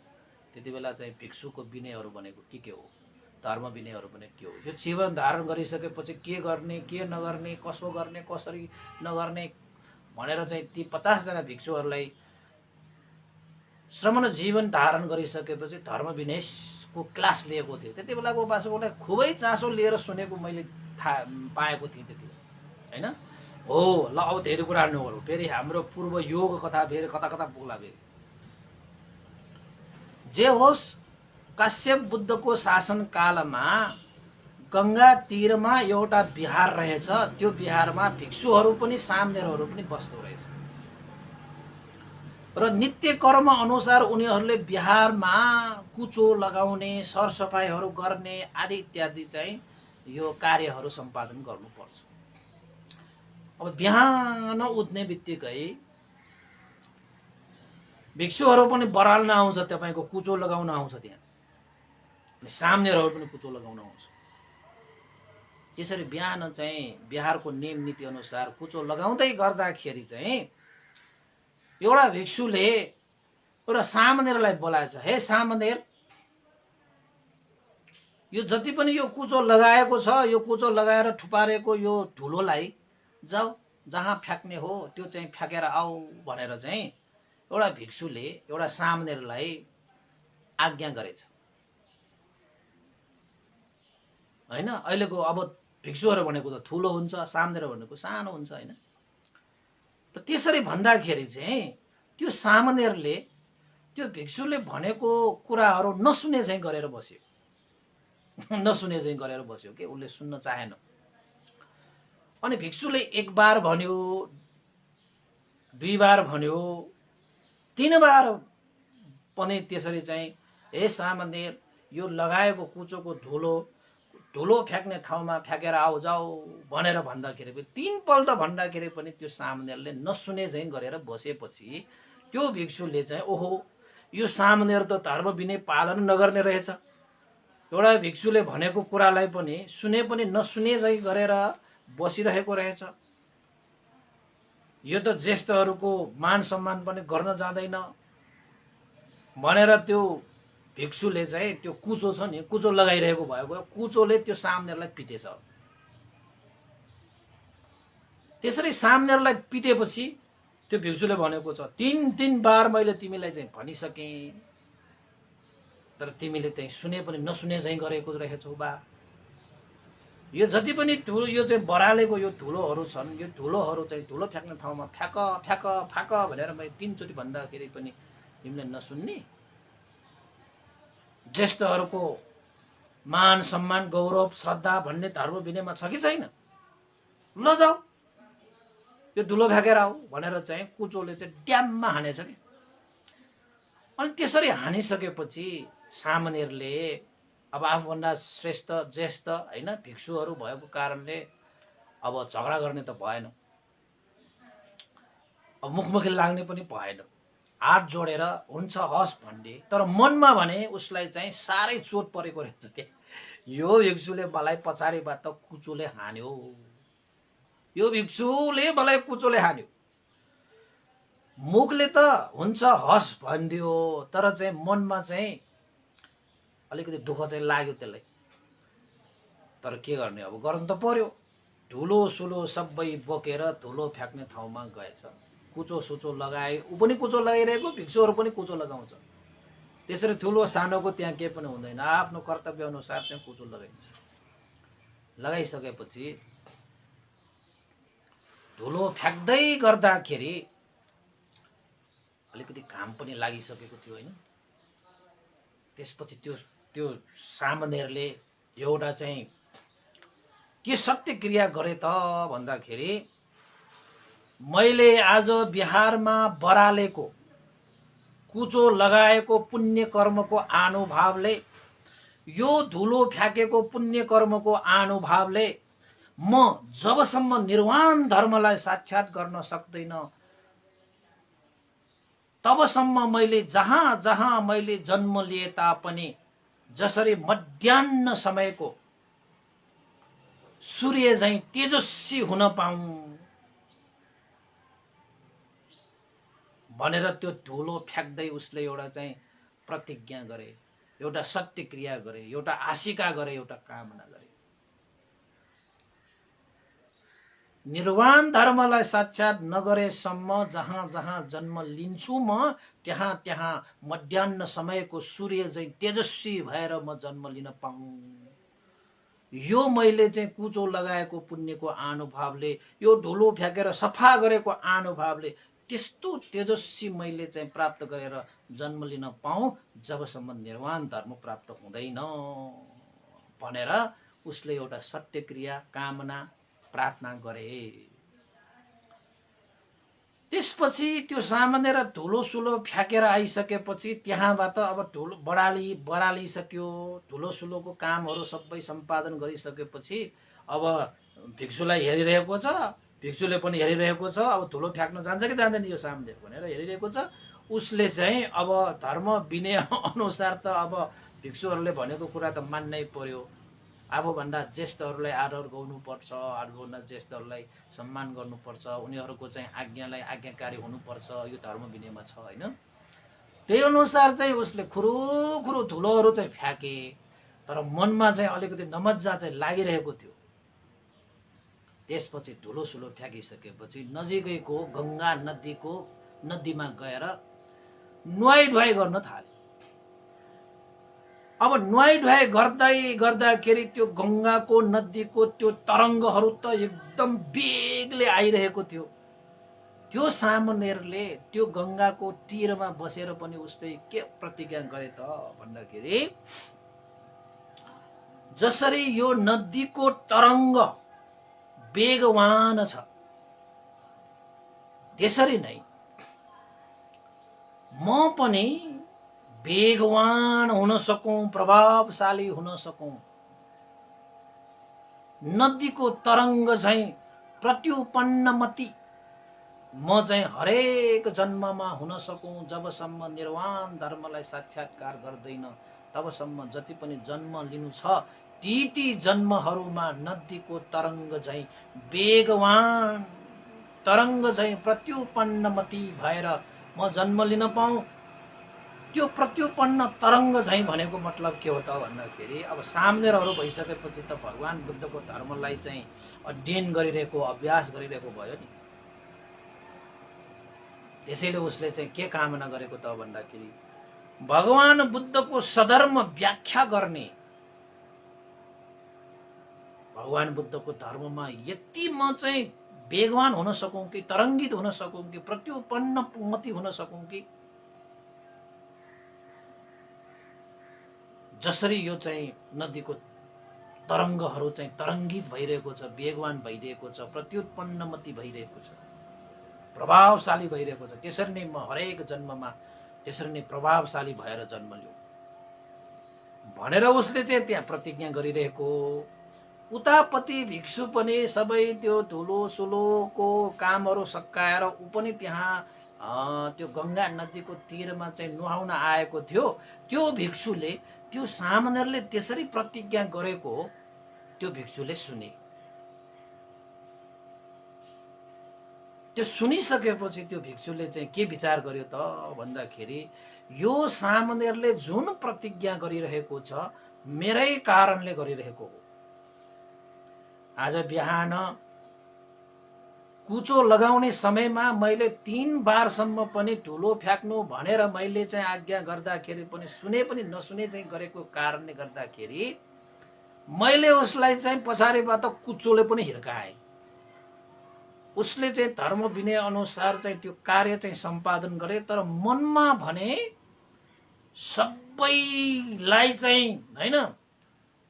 त्यति बेला चाहिँ भिक्षुको विनयहरू भनेको के हो, धर्म विनयहरू पनि के हो, यो जीवन धारण गरिसकेपछि के गर्ने के नगर्ने, कसो गर्ने कसरी नगर्ने भनेर चाहिँ ती 50 जना भिक्षुहरूलाई श्रमण जीवन धारण गरिसकेपछि धर्म विनयको क्लास लिएको थिएँ। त्यति बेलाको उपासकलाई खुबै चासो लिएर सुनेको मैले पाएको थिएँ त्यति बेला हैन। हो ल अब धेरै कुरा नगरौँ, फेरि हाम्रो पूर्व योग कथा फेरि कता कता पुग्ला फेरि। जे होस्, काश्यप बुद्धको शासन कालमा गंगा तीरमा एउटा बिहार रहेछ। त्यो बिहारमा भिक्षुहरू पनि सामनेरहरू पनि बस्दो रहेछ र नित्य कर्म अनुसार उनीहरूले बिहारमा कुचो लगाउने, सरसफाइहरू गर्ने आदि इत्यादि चाहिँ यो कार्यहरू सम्पादन गर्नुपर्छ। अब बिहान उठ्ने बित्तिकै भिक्षुहरू पनि बराल्न आउँछ, तपाईको कुचो लगाउन आउँछ त्यहाँ, अनि सामनेरहरू पनि कुचो लगाउन आउँछ। यसरी बिहान चाहिँ बिहारको नियम नीति अनुसार कुचो लगाउँदै गर्दाखेरि चाहिँ एउटा भिक्षुले एउटा सामनेरलाई बोलाएछ। हे सामनेर, यो जति पनि यो कुचो लगाएको छ, यो कुचो लगाएर थुपारेको यो धुलोलाई जाऊ जहाँ फ्याक्ने हो त्यो चाहिँ फ्याकेर आऊ भनेर चाहिँ एउटा भिक्षुले एउटा सामनेरलाई आज्ञा गरेछ हैन। अहिलेको अब भिक्षुहरू भनेको त ठुलो हुन्छ, सामनेर भनेको सानो हुन्छ हैन। त त्यसरी भन्दाखेरि चाहिँ त्यो सामनेरले त्यो भिक्षुले भनेको कुराहरू नसुने चाहिँ गरेर बस्यो नसुने चाहिँ गरेर बस्यो के उसले सुन्न चाहेन। अनि भिक्षुले एक बार भन्यो, 2 बार भन्यो, 3 बार पनि त्यसरी चाहिँ हे सामनेर, यो लगाएको कुचोको धुलो फ्याक्ने ठाउँमा फ्याकेर आऊ जाऊ भनेर भन्दाखेरि 3 पल्ट भन्दाखेरि पनि त्यो सामनेरले नसुने चाहिँ गरेर बसेपछि त्यो भिक्षुले चाहिँ ओहो, यो सामनेर त धर्म विनय पालन नगर्ने रहेछ। एउटा भिक्षुले भनेको कुरालाई पनि सुने पनि नसुने चाहिँ गरेर बसिरहेको रहेछ। यो त ज्येष्ठहरूको मान सम्मान पनि गर्न जाँदैन भनेर त्यो भिक्षुले चाहिँ त्यो कुचो छ नि, कुचो लगाइरहेको भएको कुचोले त्यो सामनेरलाई पिटेछ। त्यसरी सामनेरलाई पिटेपछि त्यो भिक्षुले भनेको छ 3 बार मैले तिमीलाई चाहिँ भनिसके, तर तिमीले चाहिँ सुने पनि नसुने चाहिँ गरेको रहेछौ बा। यो जति पनि धुलो, यो चाहिँ बरालेको यो धुलोहरू छन्, यो धुलोहरू चाहिँ धुलो फ्याक्ने ठाउँमा फ्याक फ्याक फ्याक भनेर मैले 3 चोटि भन्दाखेरि पनि तिमीले नसुन्ने। ज्येष्ठहरूको मान सम्मान गौरव श्रद्धा भन्ने धर्म विनयमा छ कि छैन? ल जाऊ यो धुलो फ्याकेर आऊ भनेर चाहिँ कुचोले चाहिँ ड्याममा हानेछ कि। अनि त्यसरी हानिसकेपछि सामनेरले अब आफूभन्दा श्रेष्ठ ज्येष्ठ हैन भिक्षुहरू भएको कारणले अब झगडा गर्ने त भएन, अब मुखमुखी लाग्ने पनि भएन। हात जोडेर हुन्छ हस् भन्ने, तर मनमा भने उसलाई चाहिँ साह्रै चोट परेको रहेछ के। यो भिक्षुले मलाई पछाडिबाट कुचोले हान्यो, यो भिक्षुले मलाई कुचोले हान्यो। मुखले त हुन्छ हस् भनिदियो, तर चाहिँ मनमा चाहिँ अलिकति दुःख चाहिँ लाग्यो त्यसलाई। तर के गर्ने, अब गर्नु त पर्यो। धुलो सुलो सबै बोकेर धुलो फ्याँक्ने ठाउँमा गएछ। कुचो सुचो लगाए, ऊ पनि कुचो लगाइरहेको, भिक्षुहरू पनि कुचो लगाउँछ। त्यसरी ठुलो सानोको त्यहाँ केही पनि हुँदैन, आफ्नो कर्तव्य अनुसार चाहिँ कुचो लगाइन्छ। लगाइसकेपछि धुलो फ्याँक्दै गर्दाखेरि अलिकति घाम पनि लागिसकेको थियो होइन। त्यसपछि त्यो सामनेरले एउटा चाहिँ के सत्य क्रिया गरे त भन्दाखेरि, मैले आज बिहारमा बरालेको कुचो लगाएको पुण्य कर्मको आनुभावले, यो धुलो फ्याँकेको पुण्य कर्मको आनुभावले म जबसम्म निर्वाण धर्मलाई साक्षात गर्न सक्दैन तबसम्म मैले जहाँ जहाँ मैले जन्म लिए तापनि जसरी मध्याह्न समयको सूर्य झैं तेजस्वी हुन पाऊँ भनेर त्यो धुलो फ्याँक्दै उसले एउटा चाहिँ प्रतिज्ञा गरे, एउटा सत्य क्रिया गरे, एउटा आशिका गरे, एउटा कामना गरे। निर्वाण धर्मलाई साक्षात नगरेसम्म जहाँ जहाँ जन्म लिन्छु म त्यहाँ त्यहाँ मध्याह्न समयको सूर्य चाहिँ तेजस्वी भएर म जन्म लिन पाऊँ। यो मैले चाहिँ कुचो लगाएको पुण्यको आनुभावले, यो धुलो फ्याँकेर सफा गरेको आनुभावले त्यस्तो तेजस्वी मैले चाहिँ प्राप्त गरेर जन्म लिन पाऊँ जबसम्म निर्वाण धर्म प्राप्त हुँदैन भनेर उसले एउटा सत्य क्रिया कामना प्रार्थना गरे। त्यसपछि त्यो सामानेर धुलो सुलो फ्याँकेर आइसकेपछि त्यहाँबाट अब धुलो बढालिसक्यो, धुलो सुलोको कामहरू सबै सम्पादन गरिसकेपछि अब भिक्षुलाई हेरिरहेको छ, भिक्षुले पनि हेरिरहेको छ। अब धुलो फ्याँक्न जान्छ कि जाँदैन यो सामने भनेर हेरिरहेको छ। उसले चाहिँ अब धर्म विनय अनुसार त अब भिक्षुहरूले भनेको कुरा त मान्नै पर्यो। आफूभन्दा ज्येष्ठहरूलाई आदर गर्नुपर्छ, आफूभन्दा ज्येष्ठहरूलाई सम्मान गर्नुपर्छ, उनीहरूको चाहिँ आज्ञालाई आज्ञाकारी हुनुपर्छ, यो धर्म विनयमा छ होइन। त्यही अनुसार चाहिँ उसले खुरुखुरु धुलोहरू चाहिँ फ्याँके, तर मनमा चाहिँ अलिकति नमज्जा चाहिँ लागिरहेको थियो। त्यसपछि धुलो सुलो फ्याँकिसकेपछि नजिकैको गंगा नदीमा गएर नुहाई धुवाई गर्न थाले। अब नुहाई धुवाई गर्दाखेरि त्यो गंगाको नदीको त्यो तरङ्गहरू त एकदम बेगले आइरहेको थियो। त्यो सामनेरले त्यो गंगाको तीरमा बसेर पनि उसले के प्रतिज्ञा गरे त भन्दाखेरि, जसरी यो नदीको तरङ्ग वेगवान छ त्यसरी नै म पनि वेगवान हुन सकूं, प्रभावशाली हुन सकूं। नदीको तरङ्ग चाहिँ प्रत्युपन्नमति म चाहिँ हरेक जन्ममा हुन सकूं। जबसम्म निर्वाण धर्मलाई साक्षात्कार गर्दैन तबसम्म जति पनि जन्म लिनु छ ती जन्महरूमा नदीको तरङ्ग चाहिँ वेगवान तरङ्ग चाहिँ प्रत्युपन्नमति भएर म जन्म लिन पाऊँ। त्यो प्रत्युपन्न तरङ्ग चाहिँ भनेको मतलब के हो त भन्दाखेरि, अब सामनेरहरू भइसकेपछि त भगवान बुद्धको धर्मलाई चाहिँ अध्ययन गरिरहेको, अभ्यास गरिरहेको भयो नि। त्यसैले उसले चाहिँ के कामना गरेको त भन्दाखेरि, भगवान बुद्धको सधर्म व्याख्या गर्ने, भगवान बुद्धको धर्ममा यति म चाहिँ वेगवान हुन सकूं कि, तरङ्गित हुन सकूं कि, प्रत्युपन्नमति हुन सकूं कि, जसरी यो चाहिँ नदीको तरङ्गहरू चाहिँ तरङ्गित भइरहेको छ, वेगवान भइरहेको छ, प्रत्युत्पन्नमति भइरहेको छ, प्रभावशाली भइरहेको छ, त्यसरी नै म हरेक जन्ममा त्यसरी नै प्रभावशाली भएर जन्म लिऊ भनेर उसले चाहिँ त्यहाँ प्रतिज्ञा गरिरहेको। उतापट्टि भिक्षु पनि सबै त्यो धुलो सुलोको कामहरू सकाएर ऊ पनि त्यहाँ त्यो गङ्गा नदीको तीरमा चाहिँ नुहाउन आएको थियो। त्यो भिक्षुले, त्यो सामनेरले त्यसरी प्रतिज्ञा गरेको त्यो भिक्षुले सुने। त्यो सुनिसकेपछि त्यो भिक्षुले चाहिँ के विचार गर्यो त भन्दाखेरि, यो सामनेरले जुन प्रतिज्ञा गरिरहेको छ मेरै कारणले गरिरहेको हो। आज बिहान कुचो लगाउने समयमा मैले 3 बारसम्म पनि धुलो फ्याक्नु भनेर मैले चाहिँ आज्ञा गर्दाखेरि पनि सुने पनि नसुने चाहिँ गरेको कारणले गर्दाखेरि मैले उसलाई चाहिँ पछाडिबाट कुचोले पनि हिर्काएँ। उसले चाहिँ धर्म विनय अनुसार चाहिँ त्यो कार्य चाहिँ सम्पादन गरे, तर मनमा भने सबैलाई चाहिँ हैन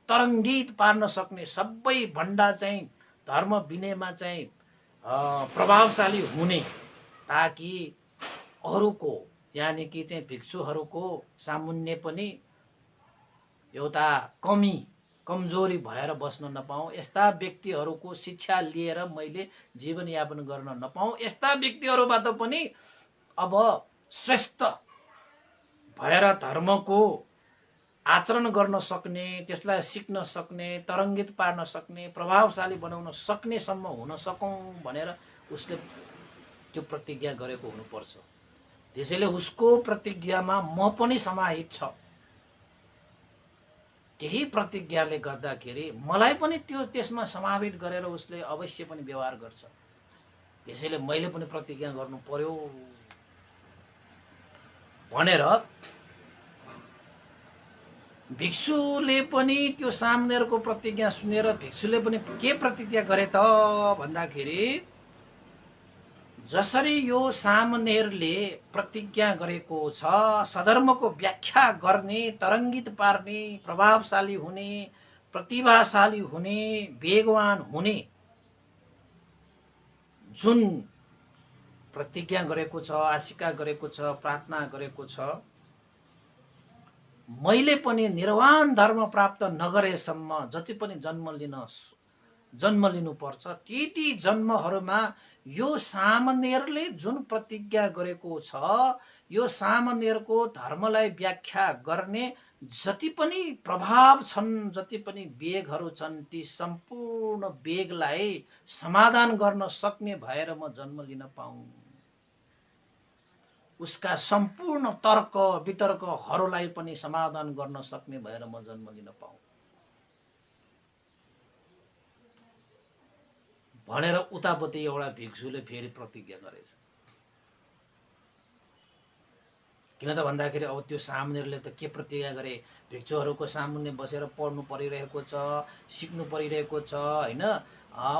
तरङ्गित पार्न सक्ने, सबै भन्दा चाहिँ धर्म विनयमा चाहिँ प्रभावशाली हुने, ताकि अरूको यानि कि चाहिँ भिक्षुहरूको सामुन्ने पनि एउटा कमजोरी भएर बस्न नपाऊँ, यस्ता व्यक्तिहरूको शिक्षा लिएर मैले जीवनयापन गर्न नपाऊँ, यस्ता व्यक्तिहरूबाट पनि अब श्रेष्ठ भएर धर्मको आचरण गर्न सक्ने, त्यसलाई सिक्न सक्ने, तरङ्गित पार्न सक्ने, प्रभावशाली बनाउन सक्नेसम्म हुन सकौँ भनेर उसले त्यो प्रतिज्ञा गरेको हुनुपर्छ। त्यसैले उसको प्रतिज्ञामा म पनि समाहित छ। त्यही प्रतिज्ञाले गर्दाखेरि मलाई पनि त्यसमा समावेश गरेर उसले अवश्य पनि व्यवहार गर्छ। त्यसैले मैले पनि प्रतिज्ञा गर्नु पर्यो भनेर भिक्षुले पनि त्यो सामनेरको प्रतिज्ञा सुनेर भिक्षुले पनि के प्रतिज्ञा गरे त भन्दाखेरि, जसरी यो सामनेरले प्रतिज्ञा गरेको छ सधर्मको व्याख्या गर्ने, तरङ्गित पार्ने, प्रभावशाली हुने, प्रतिभाशाली हुने, वेगवान हुने जुन प्रतिज्ञा गरेको छ, आशिका गरेको छ, प्रार्थना गरेको छ, मैले पनि निर्वाण धर्म प्राप्त नगरेसम्म जति पनि जन्म लिनुपर्छ, ती जन्महरूमा यो सामनेरले जुन प्रतिज्ञा गरेको छ, यो सामनेरको धर्मलाई व्याख्या गर्ने जति पनि प्रभाव छन्, जति पनि वेगहरू छन्, ती सम्पूर्ण वेगलाई समाधान गर्न सक्ने भएर म जन्म लिन पाऊँ। उसका सम्पूर्ण तर्क वितर्कहरूलाई पनि समाधान गर्न सक्ने भएर म जन्म लिन पाऊँ भनेर उतापट्टि एउटा भिक्षुले फेरि प्रतिज्ञा गरेछ। किन त भन्दाखेरि अब त्यो सामनेरले त के प्रतिज्ञा गरे, भिक्षुहरूको सामुन्ने बसेर पढ्नु परिरहेको छ, सिक्नु परिरहेको छ हैन,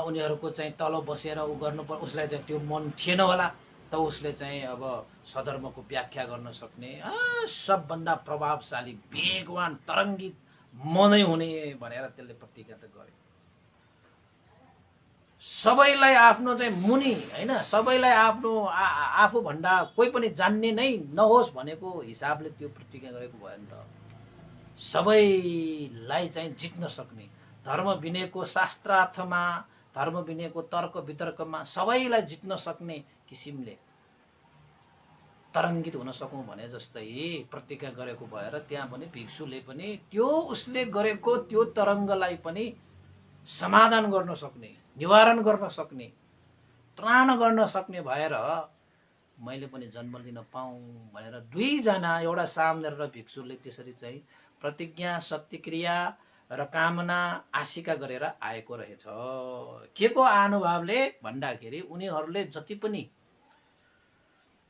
उनीहरूको चाहिँ तल बसेर उ गर्नु उसलाई चाहिँ त्यो मन थिएन होला, त उसले चाहिँ अब सधर्मको व्याख्या गर्न सक्ने सबभन्दा प्रभावशाली वेगवान तरङ्गित मनै हुने भनेर त्यसले प्रतिज्ञा त गरे। सबैलाई आफ्नो चाहिँ मुनि हैन, सबैलाई आफ्नो आफू भन्दा कोही पनि जान्ने नै नहोस् भनेको हिसाबले त्यो प्रतिज्ञा गरेको भयो नि त। सबैलाई चाहिँ जित्न सक्ने, धर्म विनयको शास्त्रार्थमा, धर्म विनयको तर्क वितर्कमा सबैलाई जित्न सक्ने किसिमले तरङ्गित हुन सकौँ भने जस्तै प्रतिज्ञा गरेको भएर त्यहाँ पनि भिक्षुले पनि त्यो उसले गरेको त्यो तरङ्गलाई पनि समाधान गर्न सक्ने, निवारण गर्न सक्ने, त्राण गर्न सक्ने भएर मैले पनि जन्म लिन पाऊँ भनेर दुईजना, एउटा सामनेर र भिक्षुले त्यसरी चाहिँ प्रतिज्ञा, शक्तिक्रिया र कामना, आशिका गरेर आएको रहेछ। के को अनुभवले भन्दाखेरि उनीहरूले जति पनि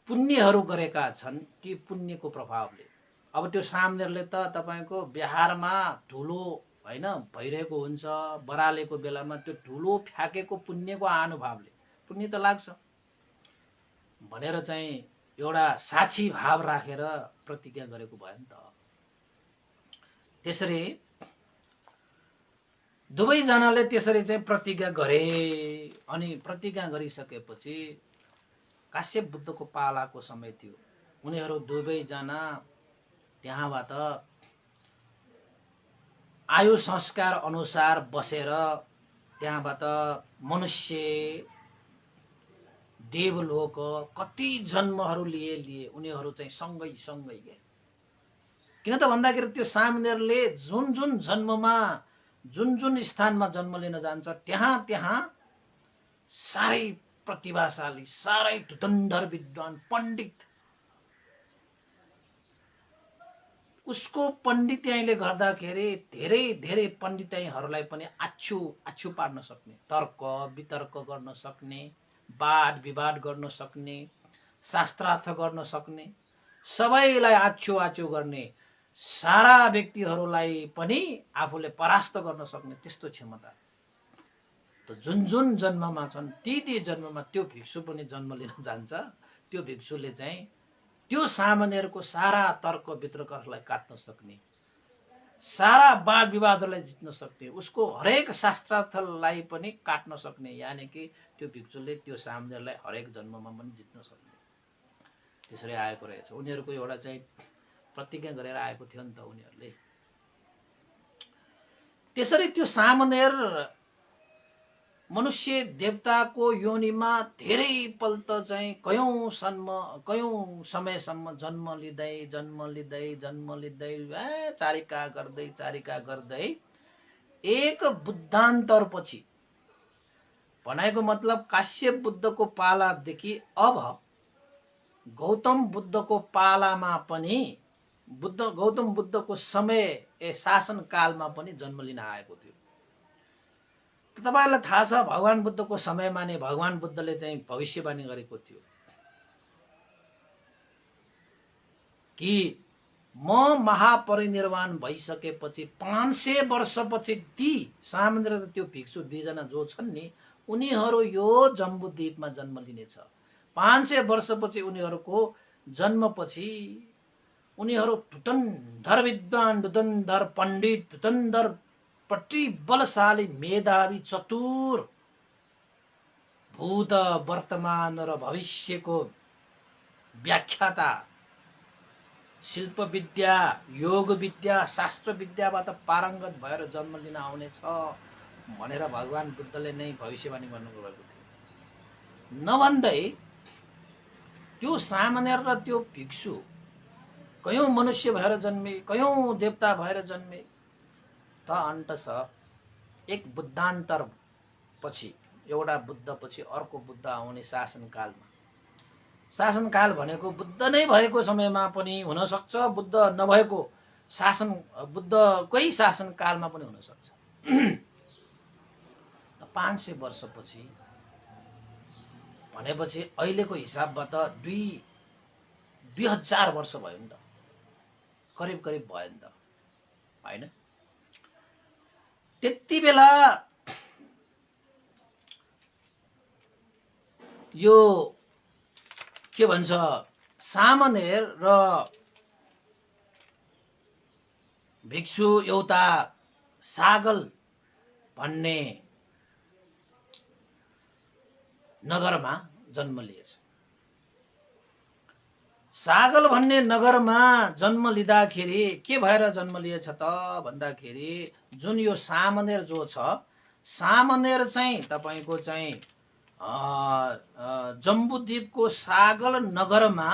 पुण्यहरू गरेका छन् ती पुण्यको प्रभावले। अब त्यो सामनेरले त तपाईको बिहारमा धुलो हैन भइरहेको हुन्छ, बरालेको बेलामा त्यो धुलो फ्याकेको पुण्यको अनुभवले पुण्य त लाग्छ भनेर चाहिँ एउटा साक्षी भाव राखेर प्रतिज्ञा गरेको भयो नि त। त्यसरी दुवैजनाले त्यसरी चाहिँ प्रतिज्ञा गरे। अनि प्रतिज्ञा गरिसकेपछि काश्यप बुद्धको पालाको समय थियो। उनीहरू दुवैजना त्यहाँबाट आयु संस्कार अनुसार बसेर त्यहाँबाट मनुष्य देवलोक कति जन्महरू लिए उनीहरू चाहिँ सँगै के। किन त भन्दाखेरि त्यो सामनेरले जुन जुन जन्ममा जुन जुन स्थानमा जन्म लिन जान्छ त्यहाँ साह्रै प्रतिभाशाली, साह्रै धुरन्धर विद्वान पण्डित, उसको पण्डित्याइले गर्दाखेरि धेरै धेरै पण्डित्याइहरूलाई पनि आछु पार्न सक्ने, तर्क वितर्क गर्न सक्ने, वाद विवाद गर्न सक्ने, शास्त्रार्थ गर्न सक्ने, सबैलाई आछु गर्ने, सारा व्यक्तिहरूलाई पनि आफूले परास्त गर्न सक्ने त्यस्तो क्षमता त जुन जुन जन्ममा छन् ती जन्ममा त्यो भिक्षु पनि जन्म लिन जान्छ। त्यो भिक्षुले चाहिँ त्यो सामनेरको सारा तर्क वितर्कहरूलाई काट्न सक्ने, सारा वाद विवादहरूलाई जित्न सक्ने, उसको हरेक शास्त्रार्थलाई पनि काट्न सक्ने, यानि कि त्यो भिक्षुले त्यो सामनेरलाई हरेक जन्ममा पनि जित्न सक्ने त्यसरी आएको रहेछ। उनीहरूको एउटा चाहिँ प्रतिज्ञा गरेर आएको थियो नि त उनीहरूले। त्यसरी त्यो सामनेर मनुष्य देवताको योनिमा धेरै पल्ट चाहिँ कयौं समयसम्म जन्म लिँदै चारिका गर्दै एक बुद्धान्तरपछि, भनाइको मतलब काश्यप बुद्धको पालादेखि अब गौतम बुद्धको पालामा पनि गौतम बुद्धको समय शासन कालमा पनि जन्म लिन आएको थियो। तपाईलाई थाहा छ भगवान बुद्धको समयमा नै भगवान बुद्धले चाहिँ भविष्यवाणी गरेको थियो कि म महापरिनिर्वाण भइसकेपछि 500 वर्षपछि ती सामनेर र त्यो भिक्षु दुईजना जो छन् नि उनीहरू यो जम्बुद्वीपमा जन्म लिनेछ। 500 वर्षपछि उनीहरूको जन्मपछि उनीहरू धुरन्धर विद्वान, धुरन्धर पण्डित, धुरन्धर बलशाली, मेधावी, चतुर, भूत वर्तमान र भविष्यको व्याख्याता, शिल्प विद्या, योग विद्या, शास्त्र विद्याबाट पारङ्गत भएर जन्म लिन आउनेछ भनेर भगवान बुद्धले नै भविष्यवाणी गर्नुभएको थियो। नभन्दै त्यो सामनेर र त्यो भिक्षु कयौं मनुष्य भएर जन्मे, कयौं देवता भएर जन्मे, त अन्ततः एक बुद्धान्तर पछि, एउटा बुद्ध पछि अर्को बुद्ध आउने शासनकालमा, शासनकाल भनेको बुद्ध नै भएको समयमा पनि हुन सक्छ, बुद्ध नभएको बुद्धकै शासनकालमा पनि हुन सक्छ। 500 वर्षपछि भनेपछि अहिलेको हिसाबबाट 2000 वर्ष भयो नि त, करिब भयो नि त, हैन? त्यति बेला यो के भन्छ सामनेर र भिक्षु एउटा सागल भन्ने नगरमा जन्म लिएछ। सागल भन्ने नगरमा जन्म लिँदाखेरि के भएर जन्म लिएछ त भन्दाखेरि जुन यो सामनेर जो छ, सामनेर चाहिँ तपाईको चाहिँ जम्बुद्वीपको सागल नगरमा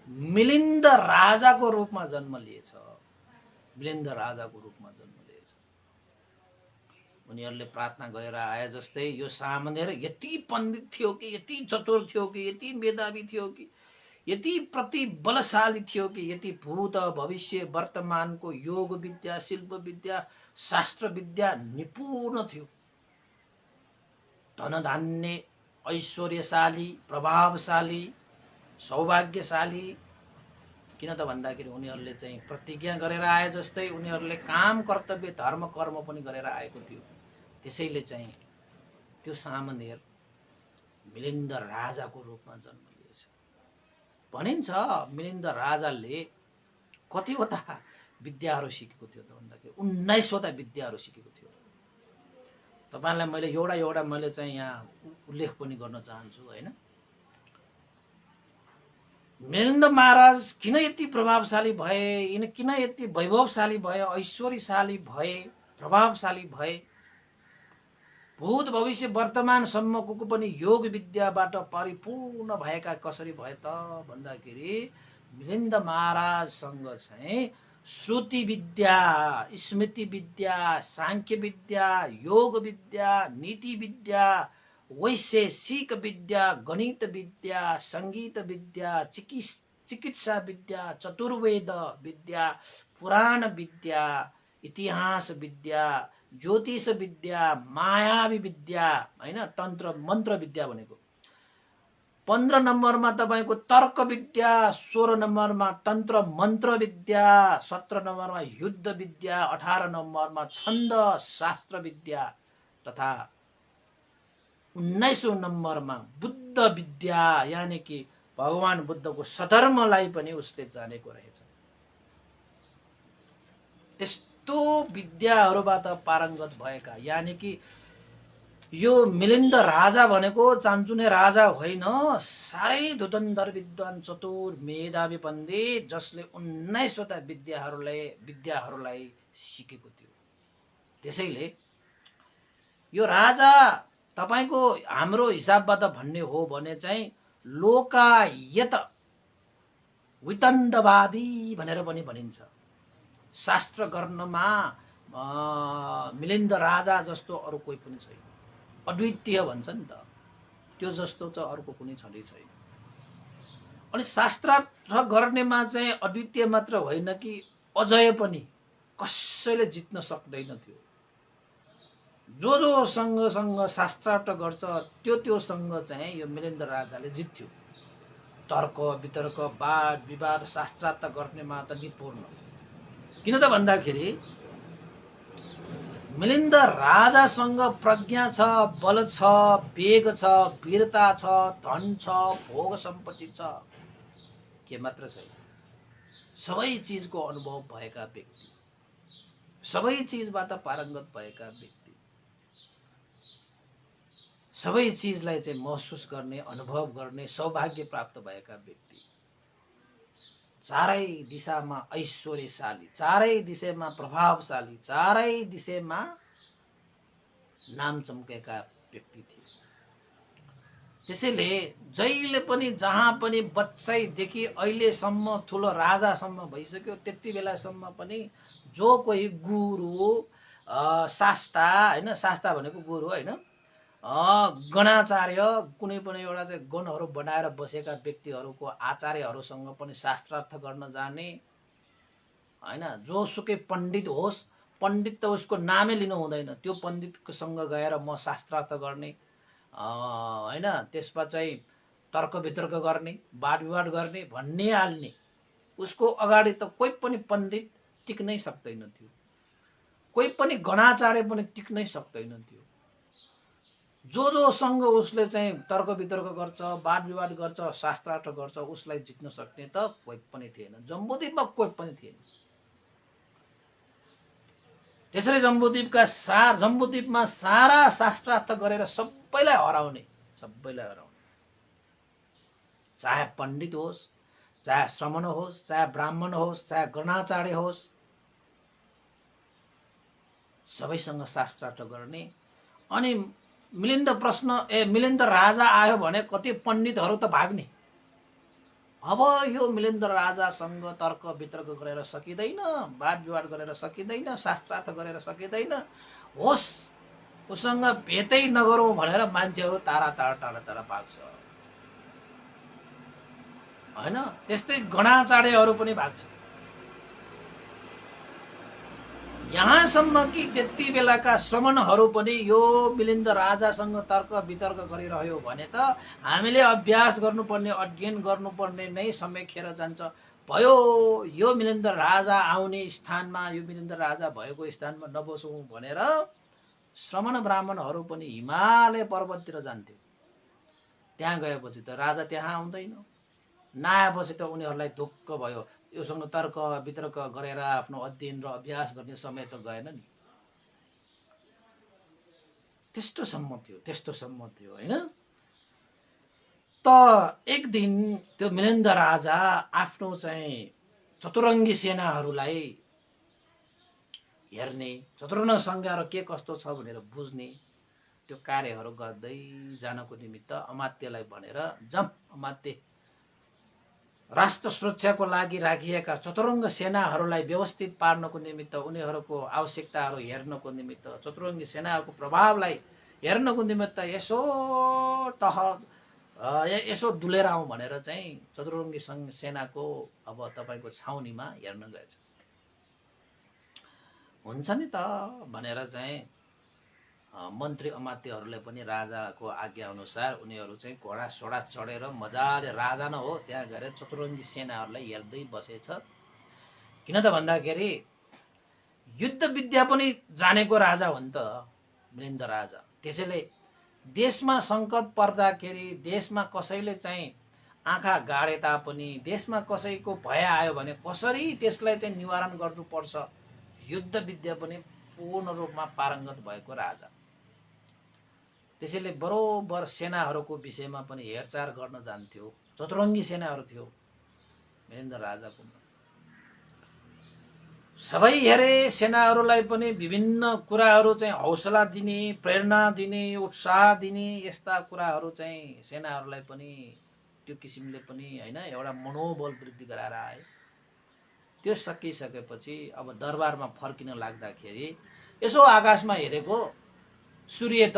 मिलिन्द राजाको रूपमा जन्म लिएछ। मिलिन्द राजाको रूपमा जन्म लिएछ। उनीहरूले प्रार्थना गरेर आए जस्तै यो सामनेर यति पण्डित थियो कि, यति चतुर थियो कि, यति मेधावी थियो कि, यति प्रति बलशाली थियो कि, यति भूत भविष्य वर्तमानको योग विद्या, शिल्प विद्या, शास्त्र विद्या निपुण थियो, धन धान्य ऐश्वर्यशाली, प्रभावशाली, सौभाग्यशाली। किन त भन्दाखेरि उनीहरूले चाहिँ प्रतिज्ञा गरेर आए जस्तै उनीहरूले काम कर्तव्य धर्म कर्म पनि गरेर आएको थियो। त्यसैले चाहिँ त्यो सामनेर मिलिन्द राजाको रूपमा जन्म लिएछ। भनिन्छ मिलिन्द राजाले कतिवटा विद्याहरू सिकेको थियो त भन्दाखेरि 19वटा विद्याहरू सिकेको थियो। तपाईलाई मैले एउटा मैले चाहिँ यहाँ उल्लेख पनि गर्न चाहन्छु, हैन? मिलिन्द महाराज किन यति प्रभावशाली भए, किन यति वैभवशाली भए, ऐश्वर्यशाली भए, प्रभावशाली भए भूत भविष्य वर्तमानसम्मको पनि योग विद्याबाट परिपूर्ण भएका कसरी भए त भन्दाखेरि मिलिन्द महाराजसँग चाहिँ श्रुति विद्या, स्मृति विद्या, सांख्य विद्या, योग विद्या, नीति विद्या, वैशेषिक विद्या, गणित विद्या, संगीत विद्या, चिकित्सा विद्या, चतुर्वेद विद्या, पुराण विद्या, इतिहास विद्या, ज्योतिष विद्या, मायावी विद्या, हैन, तन्त्र मन्त्र विद्या भनेको 15 नम्बरमा तपाईको तर्क विद्या, 16 नम्बरमा तन्त्र मन्त्र विद्या, 17 नम्बरमा युद्ध विद्या, 18 नम्बरमा छन्द शास्त्र विद्या तथा 19औं नम्बरमा बुद्ध विद्या, यानि कि भगवान बुद्धको सधर्मलाई पनि उसले जानेको रहेछ। त्यस्तो विद्याहरूबाट पारङ्गत भएका, यानि कि यो मिलिन्द राजा भनेको चान्चुने राजा होइन, साह्रै धुरन्धर विद्वान चतुर मेधावी पण्डित जसले 19वटा विद्याहरूलाई सिकेको थियो। त्यसैले यो राजा तपाईको हाम्रो हिसाबबाट भन्ने हो भने चाहिँ लोकायत वितण्डवादी भनेर पनि भनिन्छ। शास्त्र गर्नमा मिलिन्द राजा जस्तो अरू कोही पनि छैन, अद्वितीय भन्छ नि त, त्यो जस्तो चाहिँ अर्को कुनै छँदै छैन। अनि शास्त्रार्थ गर्नेमा चाहिँ अद्वितीय मात्र होइन कि अजय पनि कसैले जित्न सक्दैन थियो। जो सँग शास्त्रार्थ गर्छ त्यो सँग चाहिँ यो मिलिन्द राजाले जित्थ्यो। तर्क वितर्क वाद विवाद शास्त्रार्थ गर्नेमा त निपुण। किन त भन्दाखेरि मिलिन्द राजासँग प्रज्ञा छ, बल छ, वेग छ, वीरता छ, धन छ, भोग सम्पत्ति छ, के मात्र छैन, सबै चिजको अनुभव भएका व्यक्ति, सबै चिजबाट पारङ्गत भएका व्यक्ति, सबै चिजलाई चाहिँ महसुस गर्ने, अनुभव गर्ने सौभाग्य प्राप्त भएका व्यक्ति, चारै दिशामा ऐश्वर्यशाली, चारै दिशामा प्रभावशाली, चारै दिशामा नाम चम्केका व्यक्ति थिए। त्यसैले जहिले पनि जहाँ पनि बच्चैदेखि अहिलेसम्म ठुलो राजासम्म भइसक्यो त्यति बेलासम्म पनि जो कोही गुरु शास्ता, हैन, शास्ता भनेको गुरु होइन, गणाचार्य, कुनै पनि एउटा चाहिँ गणहरू बनाएर बसेका व्यक्तिहरूको आचार्यहरूसँग पनि शास्त्रार्थ गर्न जाने, हैन, जोसुकै पण्डित होस्, पण्डित त उसको नामै लिनु हुँदैन, त्यो पण्डितसँग गएर म शास्त्रार्थ गर्ने, हैन, त्यसमा चाहिँ तर्क वितर्क गर्ने, वाद विवाद गर्ने भन्ने हाल्ने, उसको अगाडि त कोही पनि पण्डित टिक्नै सक्दैन थियो, कोही पनि गणाचार्य पनि टिक्नै सक्दैन थियो। जोसँग उसले चाहिँ तर्क वितर्क गर्छ, वाद विवाद गर्छ, शास्त्रार्थ गर्छ, उसलाई जित्न सक्ने त कोही पनि थिएन। जम्बूद्वीपमा कोही पनि थिएन। त्यसैले जम्बूद्वीपमा सारा शास्त्रार्थ गरेर सबैलाई हराउने, चाहे पण्डित होस्, चाहे श्रमण होस्, चाहे ब्राह्मण होस्, चाहे गणाचार्य होस्, सबैसँग शास्त्रार्थ गर्ने। अनि मिलिन्द राजा आयो भने कति पण्डितहरू त भाग्ने। अब यो मिलिन्द राजासँग तर्क वितर्क गरेर सकिँदैन, वाद विवाद गरेर सकिँदैन, शास्त्रार्थ गरेर सकिँदैन, होस् उसँग भेटै नगरौँ भनेर मान्छेहरू टाढा भाग्छ, होइन। त्यस्तै गणाचार्यहरू पनि भाग्छ। यहाँसम्म कि त्यति बेलाका श्रमणहरू पनि यो मिलिन्द राजासँग तर्क वितर्क गरिरह्यो भने त हामीले अभ्यास गर्नुपर्ने, अध्ययन गर्नुपर्ने नै समय खेर जान्छ। भयो यो मिलिन्द राजा आउने स्थानमा, यो मिलिन्द राजा भएको स्थानमा नबसौँ भनेर श्रमण ब्राह्मणहरू पनि हिमालय पर्वततिर जान्थ्यो। त्यहाँ गएपछि त राजा त्यहाँ आउँदैन, नआएपछि त उनीहरूलाई दुःख भयो, योसँग तर्क वितर्क गरेर आफ्नो अध्ययन र अभ्यास गर्ने समय त गएन नि। त्यस्तो सम्म थियो, होइन। त एक दिन त्यो मिलिन्द राजा आफ्नो चाहिँ चतुरङ्गी सेनाहरूलाई हेर्ने, चतुरङ्ग संज्ञा र के कस्तो छ भनेर बुझ्ने, त्यो कार्यहरू गर्दै जानको निमित्त अमात्यलाई भनेर जम अमात्य राष्ट्र सुरक्षाको लागि राखिएका चतुरङ्ग सेनाहरूलाई व्यवस्थित पार्नको निमित्त उनीहरूको आवश्यकताहरू हेर्नको निमित्त चतुरङ्गी सेनाहरूको प्रभावलाई हेर्नको निमित्त यसो डुलेर आउँ भनेर चाहिँ चतुरङ्गी सेनाको अब तपाईँको छाउनीमा हेर्न गएछ। हुन्छ नि त भनेर चाहिँ मन्त्री अमात्यहरूले पनि राजाको आज्ञा अनुसार उनीहरू चाहिँ घोडा सोडा चढेर मजाले राजा न हो त्यहाँ गएर चतुरङ्गी सेनाहरूलाई हेर्दै बसेछ। किन त भन्दाखेरि युद्ध विद्या पनि जानेको राजा हो नि त मिलिन्द राजा। त्यसैले देशमा सङ्कट पर्दाखेरि देशमा कसैले चाहिँ आँखा गाडे तापनि देशमा कसैको भय आयो भने कसरी त्यसलाई चाहिँ निवारण गर्नुपर्छ युद्ध विद्या पनि पूर्ण रूपमा पारङ्गत भएको राजा। त्यसैले बरोबर सेनाहरूको विषयमा पनि हेरचाह गर्न जान्थ्यो। चतुरङ्गी सेनाहरू थियो मिलिन्द राजाको। सबै हेरे सेनाहरूलाई पनि विभिन्न कुराहरू चाहिँ हौसला दिने प्रेरणा दिने उत्साह दिने यस्ता कुराहरू चाहिँ सेनाहरूलाई पनि त्यो किसिमले पनि हैन एउटा मनोबल वृद्धि गराएर आए। त्यो सकिसकेपछि अब दरबारमा फर्किन लाग्दाखेरि यसो आकाशमा हेरेको सूर्य त